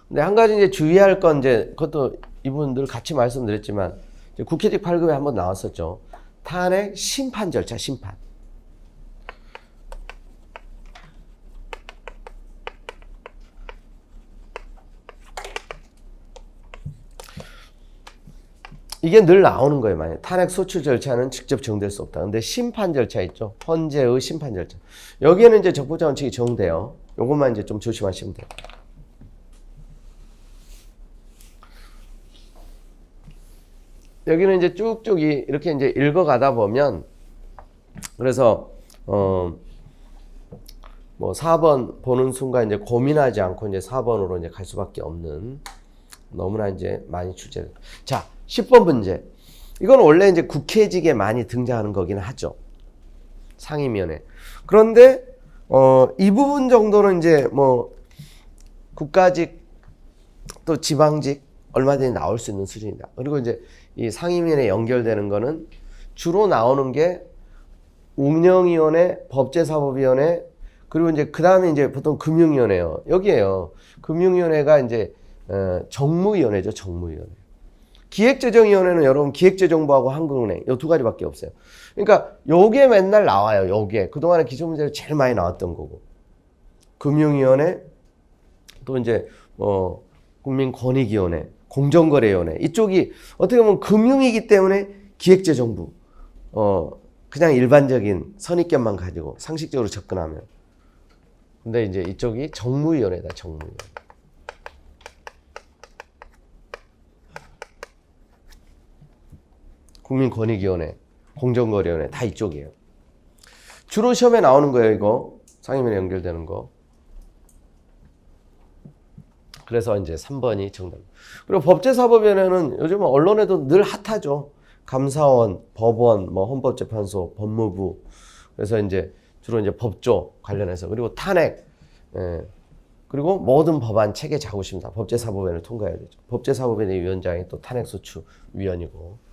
Speaker 1: 근데 한 가지 이제 주의할 건 이제 그것도 이분들 같이 말씀드렸지만 이제 국회직 8급에 한번 나왔었죠. 탄핵 심판 절차, 심판. 이게 늘 나오는 거예요. 만약 탄핵 소추 절차는 직접 적용될 수 없다. 근데 심판 절차 있죠. 헌재의 심판 절차. 여기에는 이제 적부자 원칙이 적용돼요. 요것만 이제 좀 조심하시면 돼요. 여기는 이제 쭉쭉 이렇게 이제 읽어가다 보면 그래서 뭐 4번 보는 순간 이제 고민하지 않고 이제 4번으로 이제 갈 수밖에 없는 너무나 이제 많이 출제돼요. 자, 10번 문제. 이건 원래 이제 국회직에 많이 등장하는 거긴 하죠. 상임위원회. 그런데, 이 부분 정도는 이제 뭐, 국가직 또 지방직 얼마든지 나올 수 있는 수준이다. 그리고 이제 이 상임위원회 연결되는 거는 주로 나오는 게 운영위원회, 법제사법위원회, 그리고 이제 그 다음에 이제 보통 금융위원회요. 여기에요. 금융위원회가 이제, 정무위원회죠. 정무위원회. 기획재정위원회는 여러분 기획재정부하고 한국은행 이 두 가지밖에 없어요. 그러니까 요게 맨날 나와요. 요게 그동안에 기출문제로 제일 많이 나왔던 거고. 금융위원회 또 이제 국민권익위원회, 공정거래위원회 이쪽이 어떻게 보면 금융이기 때문에 기획재정부 그냥 일반적인 선입견만 가지고 상식적으로 접근하면 근데 이제 이쪽이 정무위원회다. 정무위원회. 국민권익위원회, 공정거래위원회 다 이쪽이에요. 주로 시험에 나오는 거예요. 이거 상임위에 연결되는 거. 그래서 이제 3번이 정답. 그리고 법제사법위원회는 요즘 언론에도 늘 핫하죠. 감사원, 법원, 뭐 헌법재판소, 법무부. 그래서 이제 주로 이제 법조 관련해서 그리고 탄핵, 그리고 모든 법안 체계 자구심사 법제사법위원회를 통과해야 되죠. 법제사법위원회 위원장이 또 탄핵소추 위원이고.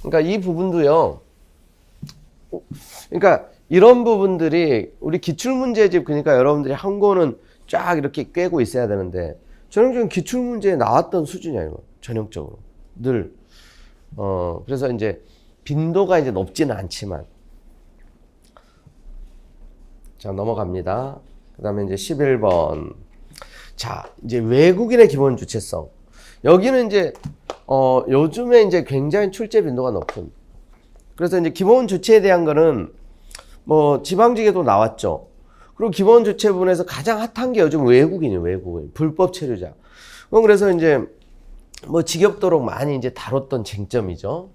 Speaker 1: 그러니까 이 부분도요. 그러니까 이런 부분들이 우리 기출문제집 그러니까 여러분들이 한 거는 쫙 이렇게 꿰고 있어야 되는데 전형적인 기출문제에 나왔던 수준이야 이거 전형적으로 늘 그래서 이제 빈도가 이제 높지는 않지만 자 넘어갑니다. 그다음에 이제 11번 자 이제 외국인의 기본 주체성 여기는 이제 요즘에 이제 굉장히 출제 빈도가 높은. 그래서 이제 기본 주체에 대한 거는 뭐 지방직에도 나왔죠. 그리고 기본 주체 부분에서 가장 핫한 게 요즘 외국인이에요, 외국인. 불법 체류자. 그래서 이제 뭐 지겹도록 많이 이제 다뤘던 쟁점이죠.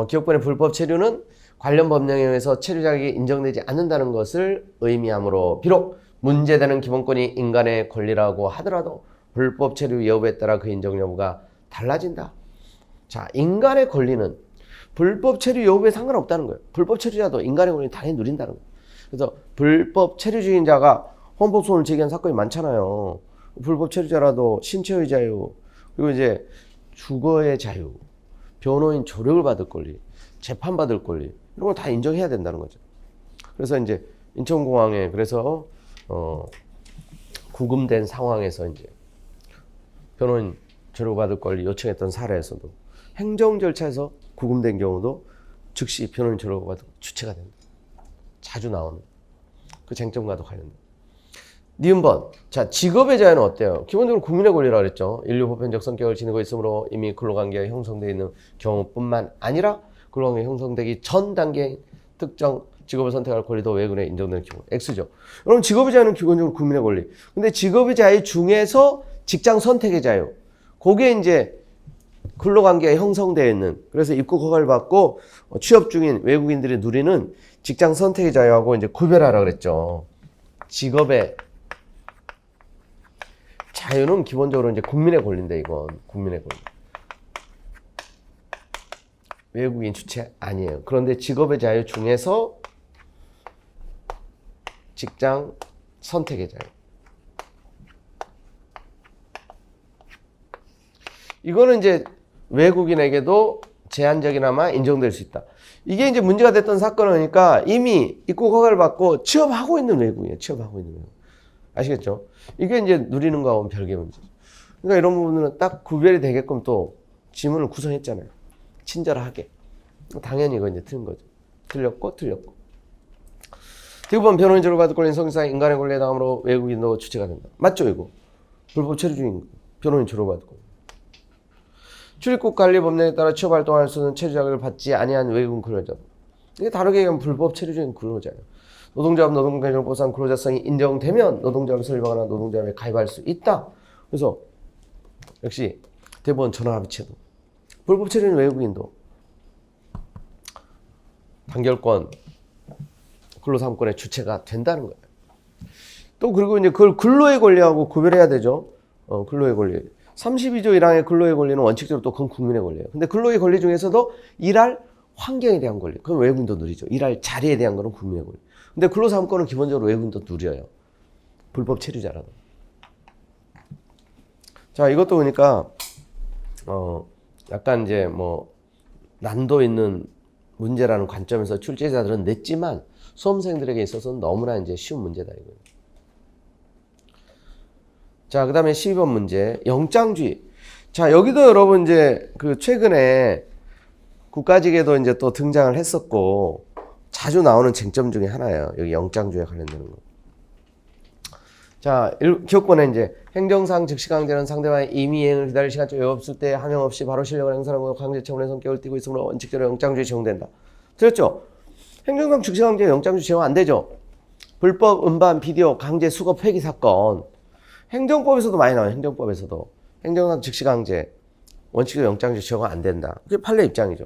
Speaker 1: 기업권의 불법 체류는 관련 법령에 의해서 체류 자격이 인정되지 않는다는 것을 의미하므로 비록 문제되는 기본권이 인간의 권리라고 하더라도 불법 체류 여부에 따라 그 인정 여부가 달라진다. 자, 인간의 권리는 불법 체류 여부에 상관없다는 거예요. 불법 체류자도 인간의 권리를 당연히 누린다는 거예요. 그래서 불법 체류 중인자가 헌법소원을 제기한 사건이 많잖아요. 불법 체류자라도 신체의 자유, 그리고 이제 주거의 자유, 변호인 조력을 받을 권리, 재판받을 권리, 이런 걸 다 인정해야 된다는 거죠. 그래서 이제 인천공항에 그래서 구금된 상황에서 이제 변호인 조력받을 권리 요청했던 사례에서도 행정 절차에서 구금된 경우도 즉시 변호인 조력받을 주체가 된다. 자주 나오는 그 쟁점과도 관련된. 니은번. 자, 직업의 자유는 어때요? 기본적으로 국민의 권리라고 그랬죠. 인류 보편적 성격을 지니고 있으므로 이미 근로관계가 형성되어 있는 경우뿐만 아니라 근로관계가 형성되기 전 단계인 특정 직업을 선택할 권리도 외국에 인정되는 경우. X죠. 여러분, 직업의 자유는 기본적으로 국민의 권리. 근데 직업의 자유 중에서 직장 선택의 자유. 그게 이제 근로관계가 형성되어 있는, 그래서 입국 허가를 받고 취업 중인 외국인들이 누리는 직장 선택의 자유하고 이제 구별하라 그랬죠. 직업의 자유는 기본적으로 이제 국민의 권리인데, 이건 국민의 권리. 외국인 주체 아니에요. 그런데 직업의 자유 중에서 직장 선택의 자유. 이거는 이제 외국인에게도 제한적이나마 인정될 수 있다. 이게 이제 문제가 됐던 사건이니까 이미 입국 허가를 받고 취업하고 있는 외국인이에요. 취업하고 있는 외국인. 아시겠죠? 이게 이제 누리는 거하고는 별개의 문제죠. 그러니까 이런 부분은 딱 구별이 되게끔 또 지문을 구성했잖아요. 친절하게. 당연히 이거 이제 틀린 거죠. 틀렸고. 대부분 변호인 조력을 받을 권리는 성질상 인간의 권리에 해당하므로 외국인도 주체가 된다. 맞죠, 이거? 불법 체류 중인 변호인 조력을 받을 권리. 출입국 관리 법령에 따라 취업 활동할 수 있는 체류 자격을 받지 아니한 외국인 근로자. 이게 다르게 얘기하면 불법 체류 중인 근로자예요. 노동자업 노동개정법상 근로자성이 인정되면 노동자업을 설립하거나 노동자업에 가입할 수 있다. 그래서 역시 대법원 전화합의체도 불법 체류인 외국인도 단결권, 근로사무권의 주체가 된다는 거예요. 또 그리고 이제 그걸 근로의 권리하고 구별해야 되죠. 근로의 권리. 32조 1항의 근로의 권리는 원칙적으로 또 그건 국민의 권리예요. 근데 근로의 권리 중에서도 일할 환경에 대한 권리, 그건 외국인도 누리죠. 일할 자리에 대한 거는 국민의 권리. 근데 근로사무권은 기본적으로 외국인도 누려요. 불법 체류자라도. 자, 이것도 보니까 약간 이제 뭐 난도 있는 문제라는 관점에서 출제자들은 냈지만 수험생들에게 있어서는 너무나 이제 쉬운 문제다 이거예요. 자, 그 다음에 12번 문제. 영장주의. 자, 여기도 여러분 이제 그 최근에 국가직에도 이제 또 등장을 했었고 자주 나오는 쟁점 중에 하나예요. 여기 영장주의에 관련되는 거. 자, 기업권에 이제 행정상 즉시 강제는 상대방의 임의행을 기다릴 시간적 여유 없을 때 하명 없이 바로 실력을 행사하고 강제처분의 성격을 띠고 있으므로 원칙적으로 영장주의 적용된다. 들었죠? 행정상 즉시 강제 영장주의 적용 안 되죠? 불법 음반, 비디오, 강제 수거 폐기 사건. 행정법에서도 많이 나와요. 행정법에서도. 행정상 즉시 강제, 원칙적으로 영장주의 적용 안 된다. 그게 판례 입장이죠.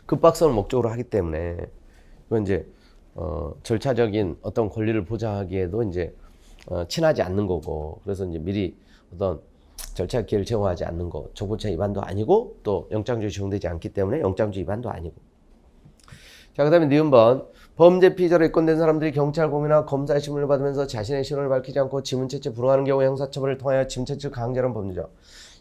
Speaker 1: 급박성을 목적으로 하기 때문에 그건 이제 절차적인 어떤 권리를 보장하기에도 이제 친하지 않는 거고, 그래서 이제 미리 어떤 절차 기회를 제공하지 않는 거, 정보차 위반도 아니고 또 영장주의 적용되지 않기 때문에 영장주의 위반도 아니고. 자, 그다음에 니은번. 범죄 피의자로 입건된 사람들이 경찰 공무나 검사의 신문을 받으면서 자신의 신원을 밝히지 않고 지문채취 불응하는 경우 형사처벌을 통하여 지문채취를 강제하는 법률이죠.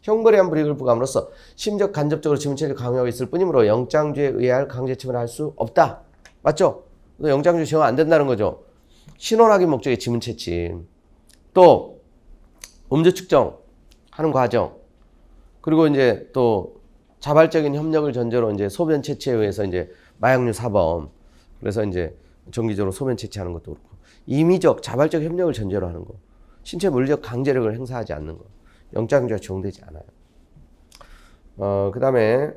Speaker 1: 형벌에 한 불이익을 부과함으로써 심적 간접적으로 지문채취를 강요하고 있을 뿐이므로 영장주의에 의할 강제처벌을 할 수 없다. 맞죠? 영장주의 적용 안 된다는 거죠. 신원 확인 목적의 지문채취, 또 음주 측정하는 과정, 그리고 이제 또 자발적인 협력을 전제로 이제 소변 채취에 의해서 이제 마약류 사범, 그래서 이제 정기적으로 소변 채취하는 것도 그렇고, 임의적 자발적 협력을 전제로 하는 거, 신체 물리적 강제력을 행사하지 않는 거, 영장주의가 적용되지 않아요. 그 다음에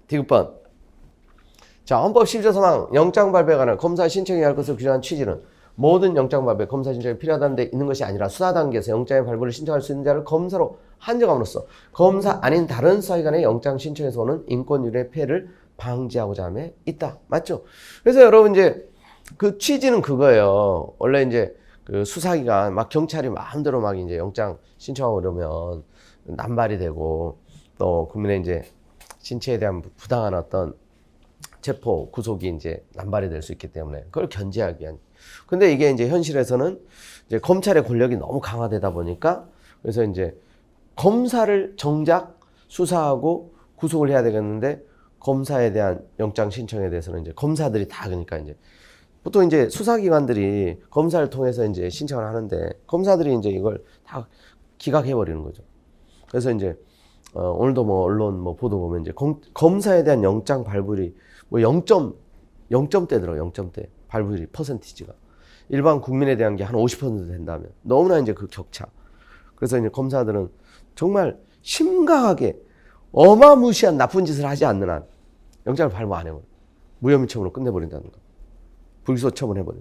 Speaker 1: 디귿번. 자, 헌법 10조 3항 영장 발부에 관한 검사 신청해야 할 것을 규정한 취지는 모든 영장 발부에 검사 신청이 필요하다는 데 있는 것이 아니라 수사 단계에서 영장의 발부를 신청할 수 있는 자를 검사로 한정함으로써 검사 아닌 다른 수사기관의 영장 신청에서 오는 인권유리의 폐해를 방지하고자 함에 있다. 맞죠? 그래서 여러분 이제 그 취지는 그거예요. 원래 이제 그 수사기관 막 경찰이 마음대로 막 이제 영장 신청하고 그러면 남발이 되고 또 국민의 이제 신체에 대한 부당한 어떤 체포, 구속이 이제 남발이 될 수 있기 때문에 그걸 견제하기 위한. 근데 이게 이제 현실에서는 이제 검찰의 권력이 너무 강화되다 보니까 그래서 이제 검사를 정작 수사하고 구속을 해야 되겠는데 검사에 대한 영장 신청에 대해서는 이제 검사들이 다 그러니까 이제 보통 이제 수사기관들이 검사를 통해서 이제 신청을 하는데 검사들이 이제 이걸 다 기각해 버리는 거죠. 그래서 이제 오늘도 뭐 언론 뭐 보도 보면 이제 검사에 대한 영장 발부율이 뭐 0.0대더라고요. 0점대 발부율이 퍼센티지가 일반 국민에 대한 게 한 50% 된다면 너무나 이제 그 격차. 그래서 이제 검사들은 정말 심각하게 어마무시한 나쁜 짓을 하지 않는 한 영장을 발부 안 해버려. 무혐의 처분으로 끝내버린다는 거. 불기소 처분해버려.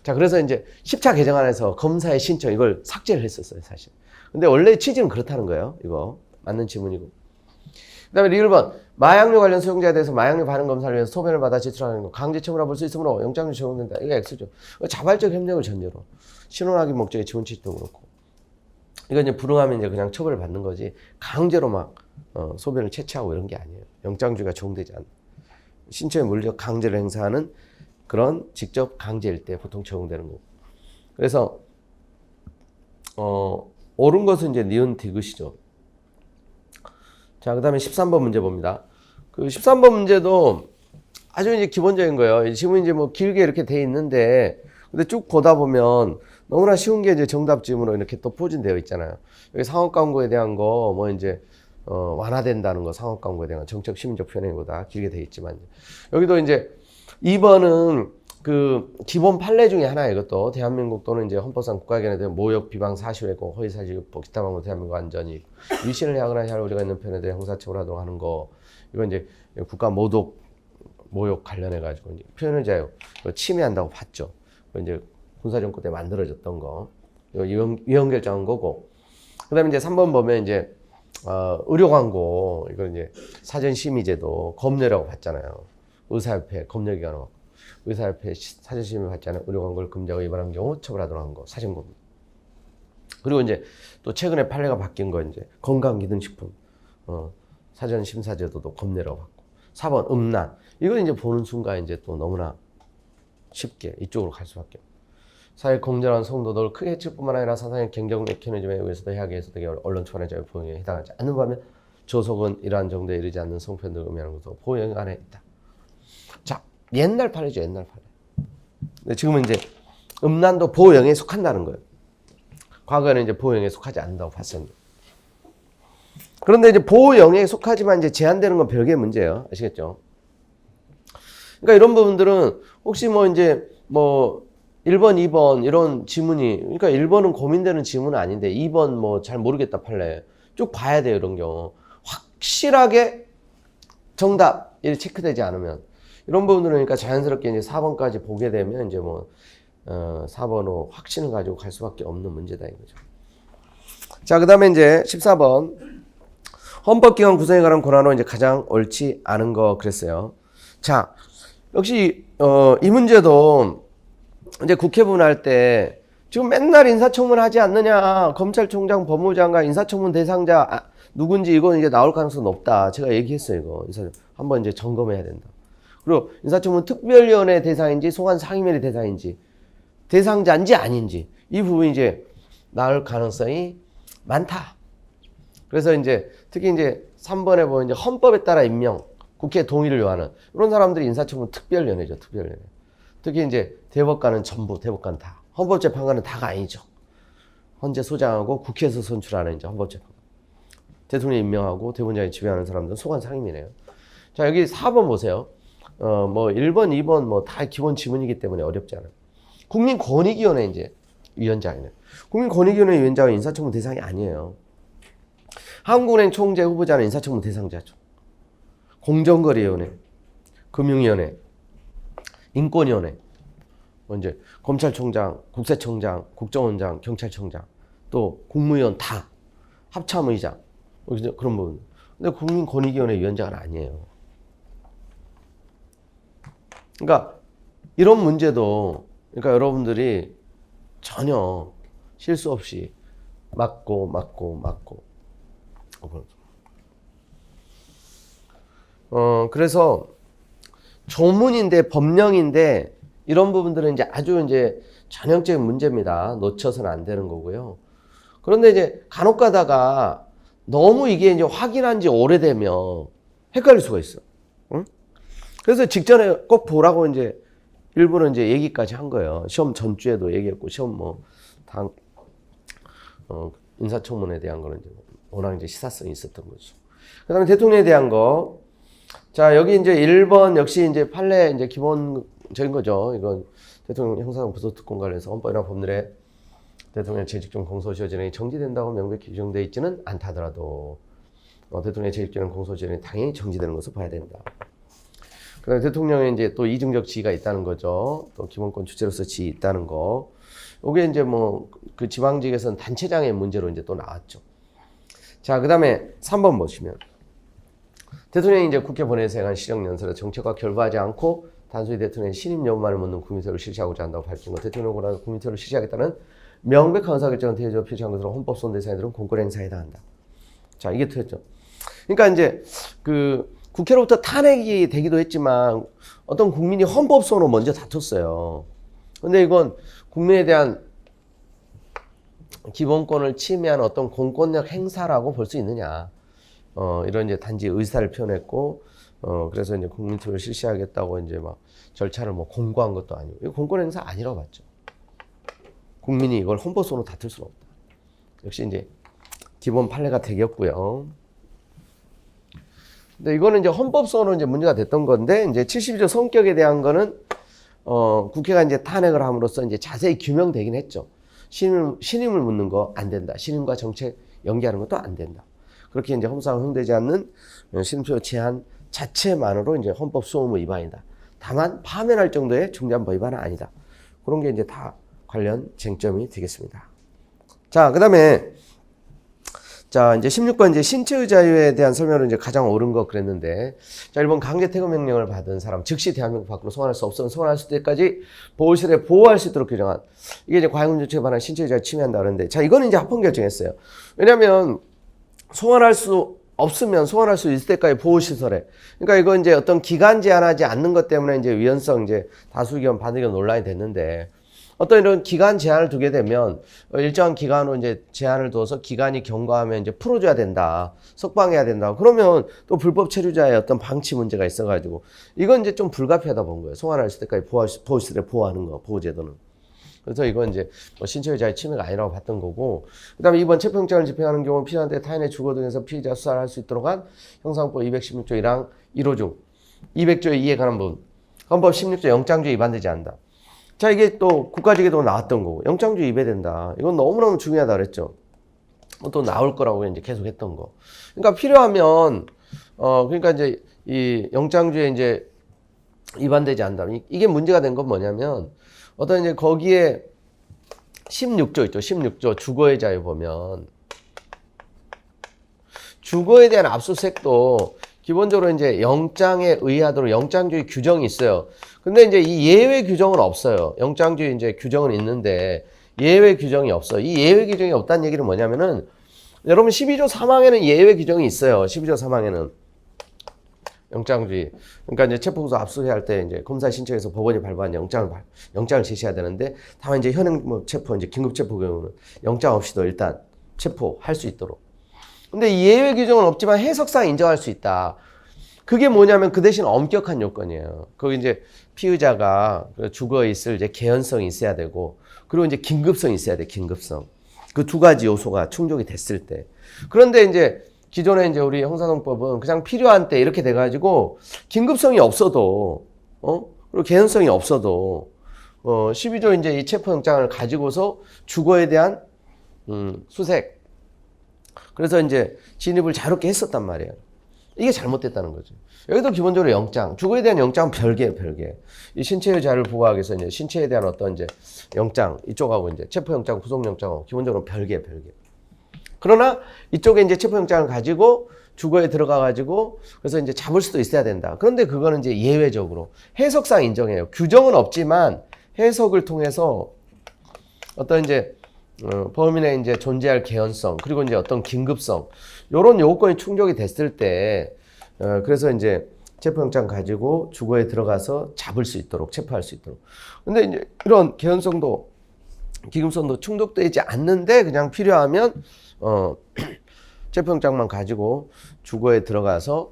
Speaker 1: 자, 그래서 이제 10차 개정안에서 검사의 신청 이걸 삭제를 했었어요, 사실. 근데 원래 취지는 그렇다는 거예요. 이거 맞는 질문이고. 그다음에 리을 번 마약류 관련 수용자에 대해서 마약류 반응 검사를 위해서 소변을 받아 제출하는 거 강제 처분을 볼 수 있으므로 영장류 적용된다. 이거 X죠. 자발적 협력을 전제로 신원 확인 목적의 지원 취지도 그렇고. 이거 이제 불응하면 이제 그냥 처벌을 받는 거지 강제로 막 소변을 채취하고 이런 게 아니에요. 영장주의가 적용되지 않아. 신체의 물리적 강제를 행사하는 그런 직접 강제일 때 보통 적용되는 거고. 그래서 옳은 것은 이제 니은 디귿이죠. 자, 그다음에 13번 문제 봅니다. 그 13번 문제도 아주 이제 기본적인 거예요. 지금 이제 뭐 길게 이렇게 돼 있는데 근데 쭉 보다 보면 너무나 쉬운 게 이제 정답 지문으로 이렇게 또 포진되어 있잖아요. 여기 상업 광고에 대한 거 뭐 이제 완화된다는 거 상업 광고에 대한 정책 시민적 편행보다 길게 돼 있지만 여기도 이제 2번은 그 기본 판례 중에 하나예요. 이것도 대한민국 또는 이제 헌법상 국가기관에 대한 모욕, 비방, 사실회고, 허위사실, 유포, 기타 방법 대한민국 안전이 위신을 향하거나 할 우리가 있는 편에 대해 형사처벌하도록 하는 거. 이건 이제 국가 모욕 관련해 가지고 이제 표현의 자유 침해한다고 봤죠. 이제 군사정권 때 만들어졌던 거. 이거 위헌 결정한 거고. 그다음에 이제 3번 보면 이제 의료 광고 이건 이제 사전 심의제도 검열이라고 봤잖아요. 의사협회 검열기관으로 의사협회 사전 심의 받지 않은 의료 광고를 금지하고 위반한 경우 처벌하도록 한 거 사전검열. 그리고 이제 또 최근에 판례가 바뀐 거 이제 건강기능식품 사전 심사제도도 검열이라고 봤고. 4번 음란 이건 이제 보는 순간 이제 또 너무나 쉽게 이쪽으로 갈 수밖에 없고. 사회 공정한 성도덕을 크게 해칠 뿐만 아니라 사상의 경쟁 메커니즘에 의해서도 해하게해서도 언론 초안의 자유 보호에 해당하지 않는 반면 조속은 이러한 정도에 이르지 않는 성편들을 의미하는 것도 보호 영역 안에 있다. 자, 옛날 판례죠, 옛날 판례. 근데 지금은 이제 음란도 보호 영역에 속한다는 거예요. 과거에는 이제 보호 영역에 속하지 않는다고 봤었는데. 그런데 이제 보호 영역에 속하지만 이제 제한되는 건 별개의 문제예요. 아시겠죠? 그러니까 이런 부분들은 혹시 뭐 이제 뭐 1번, 2번 이런 지문이 그러니까 1번은 고민되는 지문은 아닌데 2번 뭐 잘 모르겠다 판례 쭉 봐야 돼요. 이런 경우 확실하게 정답이 체크되지 않으면 이런 부분들은 그러니까 자연스럽게 이제 4번까지 보게 되면 이제 뭐 4번으로 확신을 가지고 갈 수밖에 없는 문제다 이거죠. 자, 그다음에 이제 14번 헌법기관 구성에 관한 권한으로 이제 가장 옳지 않은 거 그랬어요. 자, 역시 이 문제도 이제 국회 분할 때 지금 맨날 인사청문 하지 않느냐, 검찰총장, 법무장관, 인사청문 대상자 누군지 이건 이제 나올 가능성이 높다. 제가 얘기했어요 이거. 한번 이제 점검해야 된다. 그리고 인사청문 특별위원회 대상인지 소관 상임위원회 대상인지 대상자인지 아닌지 이 부분이 이제 나올 가능성이 많다. 그래서 이제 특히 이제 3번에 보면 이제 헌법에 따라 임명, 국회 동의를 요하는 이런 사람들이 인사청문 특별위원회죠, 특별위원회. 특히 이제 대법관은 전부, 대법관 다. 헌법재판관은 다가 아니죠. 헌재 소장하고 국회에서 선출하는 이제 헌법재판관. 대통령이 임명하고 대법원장이 지휘하는 사람들은 소관 상임이네요. 자, 여기 4번 보세요. 뭐 1번, 2번 뭐 다 기본 지문이기 때문에 어렵지 않아요. 국민권익위원회 이제 위원장이네요. 국민권익위원회 위원장은 인사청문 대상이 아니에요. 한국은행 총재 후보자는 인사청문 대상자죠. 공정거래위원회, 금융위원회, 인권위원회, 이제 검찰총장, 국세청장, 국정원장, 경찰청장, 또 국무위원 다 합참의장 그런 부분. 근데 국민권익위원회 위원장은 아니에요. 그러니까 이런 문제도 그러니까 여러분들이 전혀 실수 없이 막고. 그래서 조문인데 법령인데 이런 부분들은 이제 아주 이제 전형적인 문제입니다. 놓쳐서는 안 되는 거고요. 그런데 이제 간혹 가다가 너무 이게 이제 확인한 지 오래되면 헷갈릴 수가 있어. 응? 그래서 직전에 꼭 보라고 이제 일부러 이제 얘기까지 한 거예요. 시험 전주에도 얘기했고, 시험 인사청문회에 대한 거는 이제 워낙 이제 시사성이 있었던 거죠. 그 다음에 대통령에 대한 거. 자, 여기 이제 1번 역시 이제 판례 이제 기본적인 거죠. 이건 대통령 형사상 부속특권 관련해서 헌법이나 법률에 대통령 재직중 공소시효 진행이 정지된다고 명백히 규정되어 있지는 않다더라도 대통령의 재직중 공소시효 진행이 당연히 정지되는 것을 봐야 된다. 그 다음에 대통령의 이제 또 이중적 지위가 있다는 거죠. 또 기본권 주체로서 지위 있다는 거. 이게 이제 뭐 그 지방직에서는 단체장의 문제로 이제 또 나왔죠. 자, 그 다음에 3번 보시면 대통령이 이제 국회 본회의에서 행한 시정연설에 정책과 결부하지 않고 단순히 대통령의 신임 여부만을 묻는 국민투표를 실시하고자 한다고 밝힌 것. 대통령을 권한 국민투표를 실시하겠다는 명백한 의사결정을 대외적으로 표시한 것으로 헌법소원 대상자들은 공권행사에 해당한다. 자, 이게 됐죠. 그러니까 이제 그 국회로부터 탄핵이 되기도 했지만 어떤 국민이 헌법소원으로 먼저 다퉜어요. 근데 이건 국민에 대한 기본권을 침해한 어떤 공권력 행사라고 볼 수 있느냐. 이런 이제 단지 의사를 표현했고, 그래서 이제 국민투표를 실시하겠다고 이제 막 절차를 뭐 공고한 것도 아니고, 이거 공권 행사 아니라고 봤죠. 국민이 이걸 헌법소원으로 다툴 수는 없다. 역시 이제 기본 판례가 되겠고요. 근데 이거는 이제 헌법소원으로 이제 문제가 됐던 건데, 이제 72조 성격에 대한 거는, 국회가 이제 탄핵을 함으로써 이제 자세히 규명되긴 했죠. 신임을 묻는 거 안 된다. 신임과 정책 연계하는 것도 안 된다. 그렇게 이제 헌법상 허용되지 않는 신임표 제한 자체만으로 이제 헌법 소원무 위반이다. 다만 파면할 정도의 중대한 위반은 아니다. 그런 게 이제 다 관련 쟁점이 되겠습니다. 자, 그다음에 자, 이제 16번 이제 신체의 자유에 대한 설명으로 이제 가장 옳은 거 그랬는데, 자, 일본 강제 퇴거 명령을 받은 사람, 즉시 대한민국 밖으로 송환할 수 없으면 송환할 때까지 보호실에 보호할 수 있도록 규정한, 이게 이제 과잉금지처에 관한 신체의 자유 침해한다 그러는데, 자, 이거는 이제 합헌 결정했어요. 왜냐면 송환할 수 없으면 송환할 수 있을 때까지 보호시설에, 그러니까 이거 이제 어떤 기간 제한하지 않는 것 때문에 이제 위헌성 이제 다수 의견 반의견 논란이 됐는데, 어떤 이런 기간 제한을 두게 되면 일정한 기간으로 이제 제한을 둬서 기간이 경과하면 이제 풀어줘야 된다. 석방해야 된다. 그러면 또 불법 체류자의 어떤 방치 문제가 있어가지고 이건 이제 좀 불가피하다 본 거예요. 송환할 때까지 보호시설에 보호하는 거, 보호제도는. 그래서 이건 이제 뭐 신체의 자유 침해가 아니라고 봤던 거고, 그 다음에 이번 체포영장을 집행하는 경우 피의자한테 타인의 주거 등에서 피의자 수사를 할 수 있도록 한 형사헌법 216조 1항 1호 중 200조의 2에 관한 부분, 헌법 16조 영장주의 위반되지 않는다. 자, 이게 또 국가직에도 나왔던 거고, 영장주의 위배된다. 이건 너무너무 중요하다 그랬죠. 또 나올 거라고 이제 계속 했던 거. 그러니까 필요하면, 그러니까 이제 이 영장주의에 이제 위반되지 않는다. 이게 문제가 된 건 뭐냐면, 어떤 이제 거기에 16조 있죠. 16조 주거의 자유 보면, 주거에 대한 압수수색도 기본적으로 이제 영장에 의하도록 영장주의 규정이 있어요. 근데 이제 이 예외 규정은 없어요. 영장주의 이제 규정은 있는데 예외 규정이 없어. 이 예외 규정이 없다는 얘기는 뭐냐면은, 여러분 12조 3항에는 예외 규정이 있어요. 12조 3항에는 영장주의. 그러니까 이제 체포구속 압수할 때 이제 검사 신청해서 법원이 발부한 영장을 제시해야 되는데, 다만 이제 현행 뭐 체포, 이제 긴급 체포 경우는 영장 없이도 일단 체포할 수 있도록. 근데 이 예외 규정은 없지만 해석상 인정할 수 있다. 그게 뭐냐면 그 대신 엄격한 요건이에요. 거기 이제 피의자가 주거에 있을 이제 개연성이 있어야 되고, 그리고 이제 긴급성이 있어야 돼, 긴급성. 그 두 가지 요소가 충족이 됐을 때. 그런데 이제 기존에 이제 우리 형사소송법은 그냥 필요한 때 이렇게 돼가지고 긴급성이 없어도, 그리고 개연성이 없어도, 12조 이제 이 체포영장을 가지고서 주거에 대한, 수색. 그래서 이제 진입을 자유롭게 했었단 말이에요. 이게 잘못됐다는 거죠. 여기도 기본적으로 영장, 주거에 대한 영장은 별개예요, 별개. 이 신체의 자유를 보호하기 위해서 이제 신체에 대한 어떤 이제 영장, 이쪽하고 이제 체포영장, 구속영장하고 기본적으로 별개. 그러나 이쪽에 이제 체포영장을 가지고 주거에 들어가가지고 그래서 이제 잡을 수도 있어야 된다. 그런데 그거는 이제 예외적으로 해석상 인정해요. 규정은 없지만 해석을 통해서 어떤 이제 범인의 이제 존재할 개연성 그리고 이제 어떤 긴급성 이런 요건이 충족이 됐을 때 그래서 이제 체포영장 가지고 주거에 들어가서 잡을 수 있도록 체포할 수 있도록. 근데 이제 이런 개연성도 긴급성도 충족되지 않는데 그냥 필요하면 체포영장만 가지고 주거에 들어가서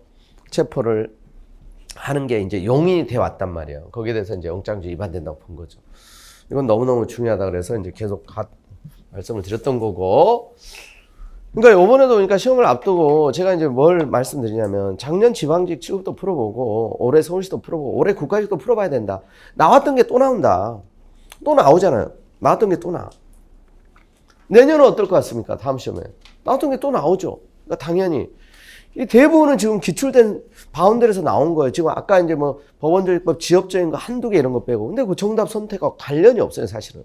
Speaker 1: 체포를 하는 게 이제 용인이 돼 왔단 말이에요. 거기에 대해서 이제 영장주의 위반된다고 본 거죠. 이건 너무너무 중요하다 그래서 이제 계속 말씀을 드렸던 거고. 그러니까 이번에도 그러니까 시험을 앞두고 제가 이제 뭘 말씀드리냐면 작년 지방직 취급도 풀어보고 올해 서울시도 풀어보고 올해 국가직도 풀어봐야 된다. 나왔던 게 또 나온다. 또 나오잖아요. 나왔던 게 또 나와. 내년은 어떨 것 같습니까? 다음 시험에. 나왔던 게 또 나오죠. 그러니까 당연히. 이 대부분은 지금 기출된 바운드에서 나온 거예요. 지금 아까 이제 뭐 법원조직법 지역적인 거 한두 개 이런 거 빼고. 근데 그 정답 선택과 관련이 없어요, 사실은.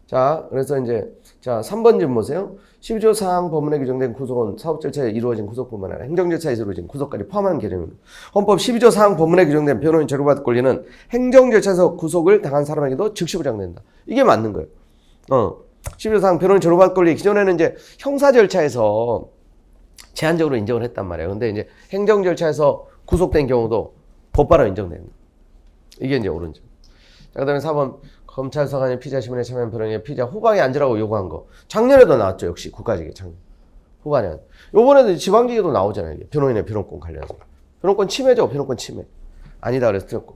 Speaker 1: 자, 그래서 이제, 자, 3번 좀 보세요. 12조 사항 법문에 규정된 구속은 사업 절차에 이루어진 구속뿐만 아니라 행정 절차에 이루어진 구속까지 포함하는 개념입니다. 헌법 12조 사항 법문에 규정된 변호인 제로받을 권리는 행정 절차에서 구속을 당한 사람에게도 즉시 보장된다. 이게 맞는 거예요. 12조 사항 변호인 제로받을 권리 기존에는 이제 형사 절차에서 제한적으로 인정을 했단 말이에요. 근데 이제 행정 절차에서 구속된 경우도 곧바로 인정됩니다. 이게 이제 옳은 점. 자, 그 다음에 4번. 검찰 서간이 피자 신문에 참여한 변호인의 피자 후방에 앉으라고 요구한 거. 작년에도 나왔죠. 역시 국가직에 작년. 후반에. 요번에도 지방직에도 나오잖아요. 이게. 변호인의 변호권 관련해서. 변호권 침해죠. 변호권 침해. 아니다 그래서 틀렸고.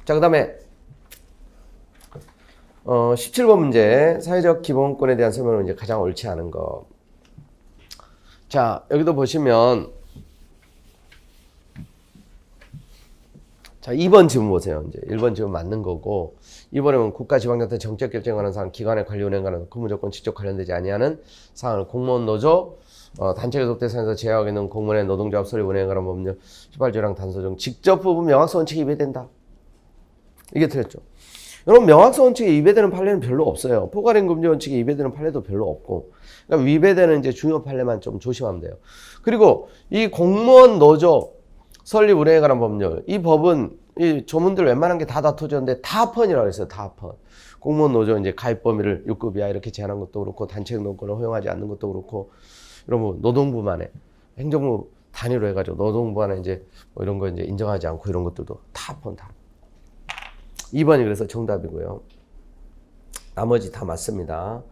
Speaker 1: 자, 그 다음에 17번 문제. 사회적 기본권에 대한 설명은 이제 가장 옳지 않은 거. 자, 여기도 보시면 자, 2번 지문 보세요. 이제 1번 지문 맞는 거고 2번에는 국가 지방자치 정책 결정하는 사항, 기관의 관리 운행 관련 근무조건 직접 관련되지 아니하는 사항을 공무원 노조, 단체 교섭 대상에서 제외하고 있는 공무원의 노동조합 설립 운행에 관한 법률, 휘발조랑 단서 중 직접 부분 명확성 원칙에 위배된다. 이게 틀렸죠. 여러분 명확성 원칙에 위배되는 판례는 별로 없어요. 포괄임 금지 원칙에 위배되는 판례도 별로 없고, 그러니까 위배되는 이제 중요 판례만 좀 조심하면 돼요. 그리고 이 공무원 노조 설립 운행에 관한 법률, 이 법은 이 조문들 웬만한 게 다 다투졌는데 다 합헌이라고 했어요. 다 합헌. 공무원 노조 이제 가입 범위를 6급 이하 이렇게 제한한 것도 그렇고 단체 행동권을 허용하지 않는 것도 그렇고 이런 뭐 노동부만에 행정부 단위로 해가지고 노동부만에 이제 뭐 이런 거 이제 인정하지 않고 이런 것들도 다 합헌 다. 2번이 그래서 정답이고요. 나머지 다 맞습니다.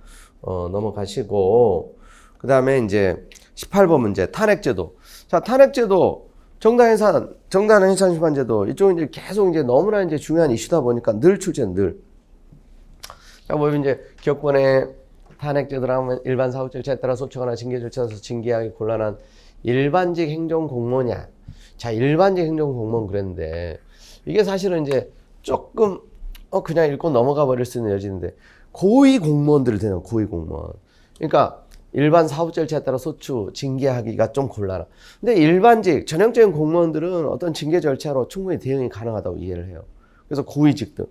Speaker 1: 넘어가시고 그 다음에 이제 18번 문제 탄핵제도. 자, 탄핵제도 정당해산 심판제도 이쪽은 이제 계속 이제 너무나 이제 중요한 이슈다 보니까 늘 출제는 늘. 자, 뭐 이제 기업권의 탄핵제도라면 일반 사업 절차에 따라 소추거나 징계 절차에서 징계하기 곤란한 일반직 행정공무원이야. 자, 일반직 행정공무원 그랬는데 이게 사실은 이제 조금 그냥 읽고 넘어가 버릴 수 있는 여지인데 고위 공무원들을 대는 고위 공무원. 그러니까 일반 사업 절차에 따라 소추, 징계하기가 좀 곤란하. 근데 일반직, 전형적인 공무원들은 어떤 징계 절차로 충분히 대응이 가능하다고 이해를 해요. 그래서 고위직들,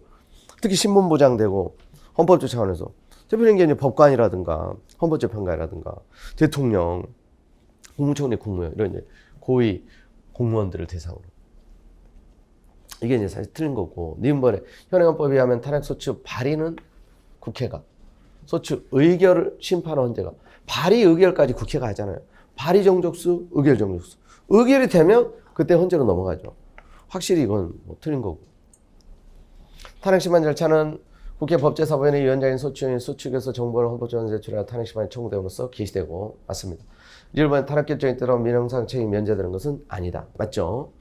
Speaker 1: 특히 신분 보장되고 헌법적 차원에서 대표적인 게 이제 법관이라든가 헌법재판관이라든가 대통령, 국무총리, 국무위원 이런 이제 고위 공무원들을 대상으로. 이게 이제 사실 틀린 거고, 니은번에 현행헌법에 의하면 탄핵소추 발의는 국회가, 소추 의결을 심판은 헌재가, 발의 의결까지 국회가 하잖아요. 발의 정족수, 의결 정족수. 의결이 되면 그때 헌재로 넘어가죠. 확실히 이건 뭐 틀린 거고. 탄핵심판 절차는 국회 법제사법위원회 위원장인 소추위원이 소추에서 정보를 헌법재판소에 제출하여 탄핵심판이 청구됨으로써 개시되고 맞습니다. 일본 탄핵 결정에 따라 민형상 책임 면제되는 것은 아니다. 맞죠?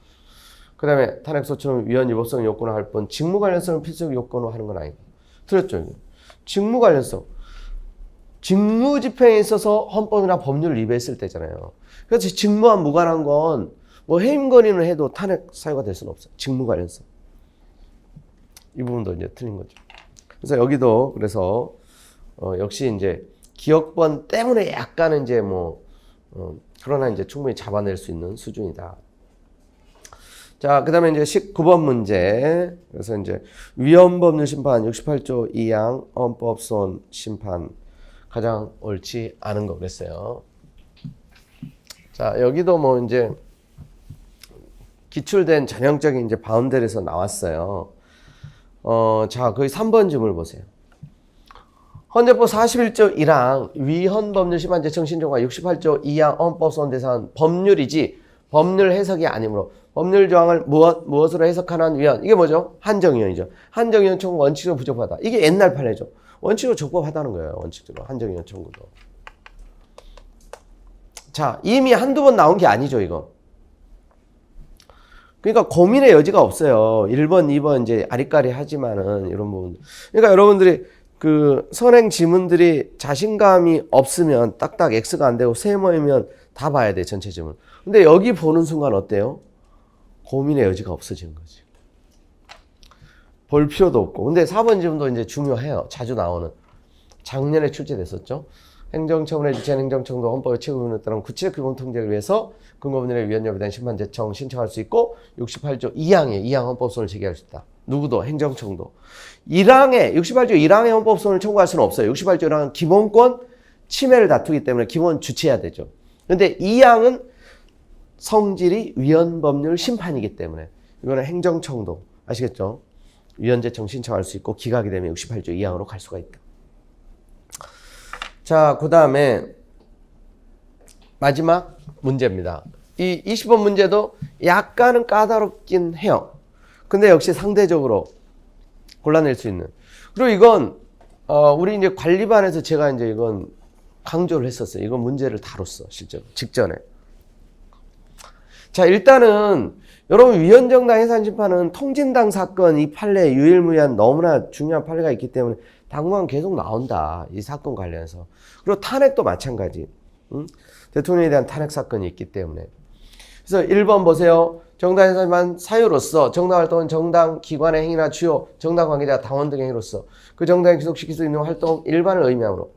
Speaker 1: 그 다음에 탄핵소추는 위헌 위법성 요건을 할 뿐 직무 관련성을 필수적 요건으로 하는 건 아니다. 틀렸죠? 이거. 직무 관련성. 직무 집행에 있어서 헌법이나 법률을 위배했을 때잖아요. 그래서 직무와 무관한 건 뭐 해임 건의는 해도 탄핵 사유가 될 수는 없어요. 직무 관련성. 이 부분도 이제 틀린 거죠. 그래서 여기도 그래서 역시 이제 기억번 때문에 약간은 이제 뭐 그러나 이제 충분히 잡아낼 수 있는 수준이다. 자, 그 다음에 이제 19번 문제. 그래서 이제 위헌법률 심판 68조 2항 헌법소원 심판 가장 옳지 않은 거 그랬어요. 자, 여기도 뭐 이제 기출된 전형적인 이제 바운더리에서 나왔어요. 자, 거기 3번 질문을 보세요. 헌재법 41조 1항 위헌법률 심판 제청 신청과 68조 2항 헌법소원 대상은 법률이지 법률 해석이 아니므로 법률 조항을 무엇으로 해석하는 위헌. 이게 뭐죠? 한정위헌이죠. 한정위헌 청구 원칙적으로 부적법하다. 이게 옛날 판례죠. 원칙적으로 적법하다는 거예요. 원칙적으로 한정위헌 청구도. 자, 이미 한두 번 나온 게 아니죠, 이거. 그러니까 고민의 여지가 없어요. 1번, 2번 이제 아리까리 하지만은 이런 부분. 그러니까 여러분들이 그 선행 지문들이 자신감이 없으면 딱딱 X가 안 되고 세모이면 다 봐야 돼, 전체 지문. 근데 여기 보는 순간 어때요? 고민의 여지가 없어지는 거지. 볼 필요도 없고. 근데 4번 지문도 이제 중요해요. 자주 나오는. 작년에 출제됐었죠. 행정처분에 주체한 행정청도 헌법의 최고위원에 따른 구체적 규범 통제를 위해서 근거법률의 위헌 여부에 대한 심판 제청 신청할 수 있고 68조 2항에 2항 헌법소원을 제기할 수 있다. 누구도 행정청도. 1항에 68조 1항의 헌법소원을 청구할 수는 없어요. 68조 1항은 기본권 침해를 다투기 때문에 기본 주체해야 되죠. 근데 2항은 성질이 위헌법률 심판이기 때문에 이거는 행정청도 아시겠죠? 위헌 제청 신청할 수 있고 기각이 되면 68조 2항으로 갈 수가 있다. 자, 그 다음에 마지막 문제입니다. 이 20번 문제도 약간은 까다롭긴 해요. 근데 역시 상대적으로 골라낼 수 있는. 그리고 이건 우리 이제 관리반에서 제가 이제 이건 강조를 했었어요. 이건 문제를 다뤘어, 실제로 직전에. 자, 일단은 여러분 위헌정당 해산심판은 통진당 사건 이 판례 유일무이한 너무나 중요한 판례가 있기 때문에 당분간 계속 나온다. 이 사건 관련해서. 그리고 탄핵도 마찬가지. 대통령에 대한 탄핵 사건이 있기 때문에. 그래서 1번 보세요. 정당 해산심판 사유로서 정당 활동은 정당 기관의 행위나 주요 정당 관계자 당원 등의 행위로서 그 정당에 귀속시킬 수 있는 활동 일반을 의미하므로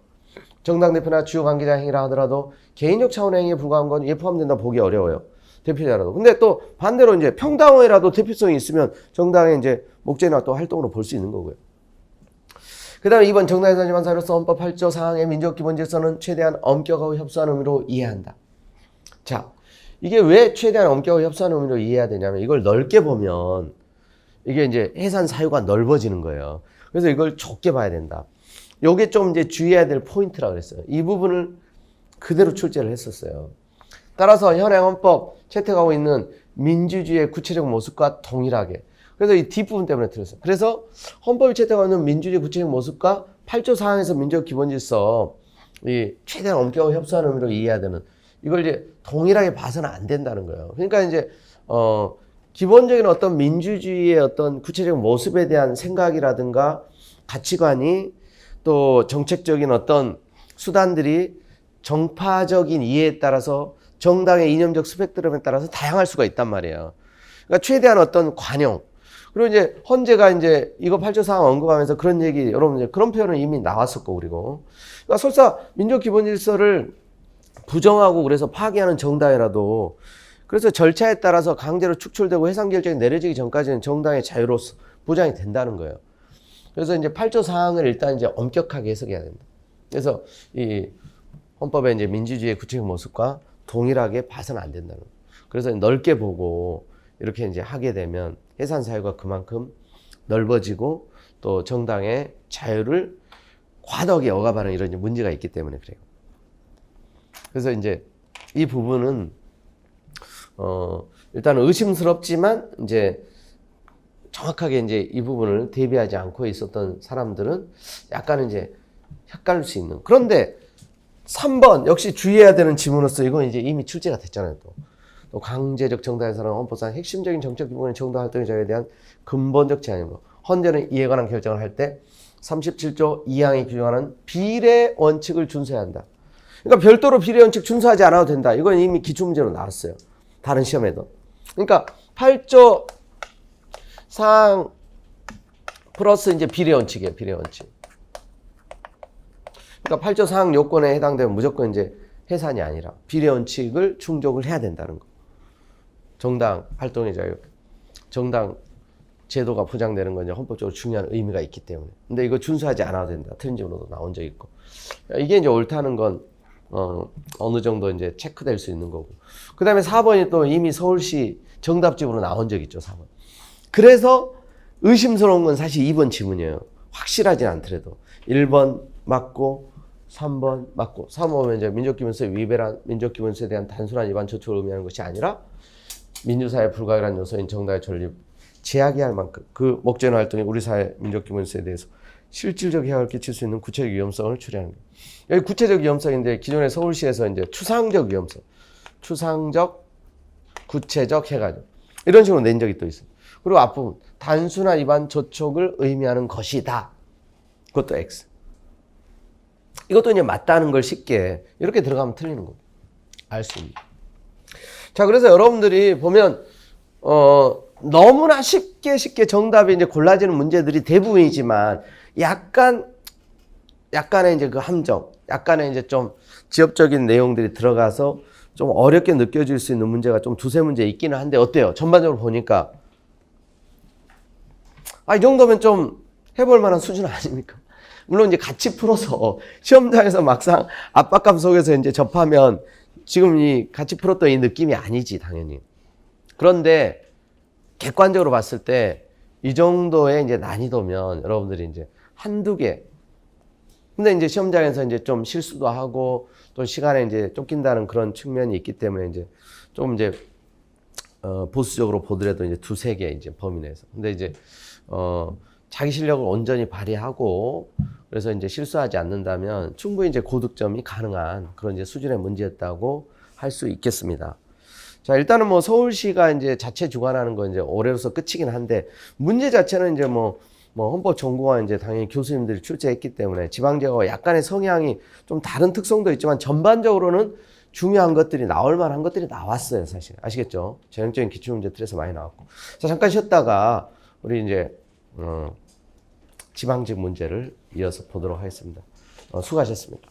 Speaker 1: 정당 대표나 주요 관계자 행위라 하더라도 개인적 차원의 행위에 불과한 건 이에 포함된다 보기 어려워요. 대표자라도. 근데 또 반대로 이제 평당원이라도 대표성이 있으면 정당의 이제 목적이나 또 활동으로 볼 수 있는 거고요. 그 다음에 2번 정당 해산심판 사유로서 헌법 8조 상항의 민족 기본 질서는 최대한 엄격하고 협소한 의미로 이해한다. 자, 이게 왜 최대한 엄격하고 협소한 의미로 이해해야 되냐면 이걸 넓게 보면 이게 이제 해산 사유가 넓어지는 거예요. 그래서 이걸 좁게 봐야 된다. 요게 좀 이제 주의해야 될 포인트라 그랬어요. 이 부분을 그대로 출제를 했었어요. 따라서 현행 헌법 채택하고 있는 민주주의의 구체적 모습과 동일하게. 그래서 이 뒷부분 때문에 들었어요. 그래서 헌법이 채택하고 있는 민주주의 구체적 모습과 8조 사항에서 민족 기본 질서 이 최대한 엄격하고 협소한 의미로 이해해야 되는 이걸 이제 동일하게 봐서는 안 된다는 거예요. 그러니까 이제 기본적인 어떤 민주주의의 어떤 구체적 모습에 대한 생각이라든가 가치관이 또 정책적인 어떤 수단들이 정파적인 이해에 따라서 정당의 이념적 스펙트럼에 따라서 다양할 수가 있단 말이에요. 그러니까 최대한 어떤 관용. 그리고 이제 헌재가 이제 이거 8조 사항 언급하면서 그런 얘기, 여러분 이제 그런 표현은 이미 나왔었고, 그리고. 그러니까 설사 민족 기본 질서를 부정하고 그래서 파기하는 정당이라도 그래서 절차에 따라서 강제로 축출되고 해산 결정이 내려지기 전까지는 정당의 자유로서 보장이 된다는 거예요. 그래서 이제 8조 사항을 일단 이제 엄격하게 해석해야 된다. 그래서 이 헌법의 이제 민주주의의 구체적 모습과 동일하게 봐서는 안 된다는 거예요. 그래서 넓게 보고 이렇게 이제 하게 되면 해산 사유가 그만큼 넓어지고 또 정당의 자유를 과도하게 억압하는 이런 문제가 있기 때문에 그래요. 그래서 이제 이 부분은 일단 의심스럽지만 이제 정확하게 이제 이 부분을 대비하지 않고 있었던 사람들은 약간 이제 헷갈릴 수 있는. 그런데 3번 역시 주의해야 되는 지문으로서 이건 이제 이미 출제가 됐잖아요. 또 강제적 정당 해산은 헌법상 핵심적인 정책 기본의 정당 활동의 자유에 대한 근본적 제한이므로 헌재는 이에 관한 결정을 할 때 37조 2항이 규정하는 비례 원칙을 준수해야 한다. 그러니까 별도로 비례 원칙 준수하지 않아도 된다. 이건 이미 기출문제로 나왔어요. 다른 시험에도. 그러니까 8조 사항 플러스 이제 비례 원칙이에요. 비례 원칙. 그러니까 8조 사항 요건에 해당되면 무조건 이제 해산이 아니라 비례 원칙을 충족을 해야 된다는 거. 정당 활동의 자유, 정당 제도가 보장되는 건 이제 헌법적으로 중요한 의미가 있기 때문에. 근데 이거 준수하지 않아도 된다. 틀린 질문으로 나온 적 있고. 이게 이제 옳다는 건 어느 정도 이제 체크될 수 있는 거고. 그 다음에 4번이 또 이미 서울시 정답집으로 나온 적 있죠, 4번. 그래서 의심스러운 건 사실 2번 지문이에요. 확실하진 않더라도. 1번 맞고, 3번 맞고. 3번은 이제 민족기본소에 위배한 민족기본소에 대한 단순한 위반 조처를 의미하는 것이 아니라 민주사회 불가결한 요소인 정당의 존립, 제약이 할 만큼 그 목적인 활동이 우리 사회 민족기본소에 대해서 실질적 해악을 끼칠 수 있는 구체적 위험성을 추리하는 거예요. 여기 구체적 위험성인데 기존의 서울시에서 이제 추상적 위험성, 추상적, 구체적 해가지고 이런 식으로 낸 적이 또 있어요. 그리고 앞부분 단순한 위반 조촉을 의미하는 것이다. 그것도 X. 이것도 이제 맞다는 걸 쉽게 이렇게 들어가면 틀리는 거예요. 알 수 있는. 자, 그래서 여러분들이 보면 너무나 쉽게 정답이 이제 골라지는 문제들이 대부분이지만 약간의 이제 그 함정, 약간의 이제 좀 지엽적인 내용들이 들어가서 좀 어렵게 느껴질 수 있는 문제가 좀 두세 문제 있기는 한데 어때요? 전반적으로 보니까 이 정도면 좀 해볼 만한 수준 아닙니까? 물론 이제 같이 풀어서 시험장에서 막상 압박감 속에서 이제 접하면 지금 이 같이 풀었던 이 느낌이 아니지, 당연히. 그런데 객관적으로 봤을 때 이 정도의 이제 난이도면 여러분들이 이제 한두 개. 근데 이제 시험장에서 이제 좀 실수도 하고 또 시간에 이제 쫓긴다는 그런 측면이 있기 때문에 이제 좀 이제 보수적으로 보더라도 이제 두세 개 이제 범위 내에서. 근데 이제 자기 실력을 온전히 발휘하고 그래서 이제 실수하지 않는다면 충분히 이제 고득점이 가능한 그런 이제 수준의 문제였다고 할 수 있겠습니다. 자, 일단은 뭐 서울시가 이제 자체 주관하는 건 이제 올해로서 끝이긴 한데 문제 자체는 이제 뭐 헌법 전공화 이제 당연히 교수님들이 출제했기 때문에 지방제도와 약간의 성향이 좀 다른 특성도 있지만 전반적으로는 중요한 것들이 나올 만한 것들이 나왔어요, 사실. 아시겠죠? 전형적인 기출문제 틀에서 많이 나왔고. 자, 잠깐 쉬었다가 우리 이제 지방직 문제를 이어서 보도록 하겠습니다. 수고하셨습니다.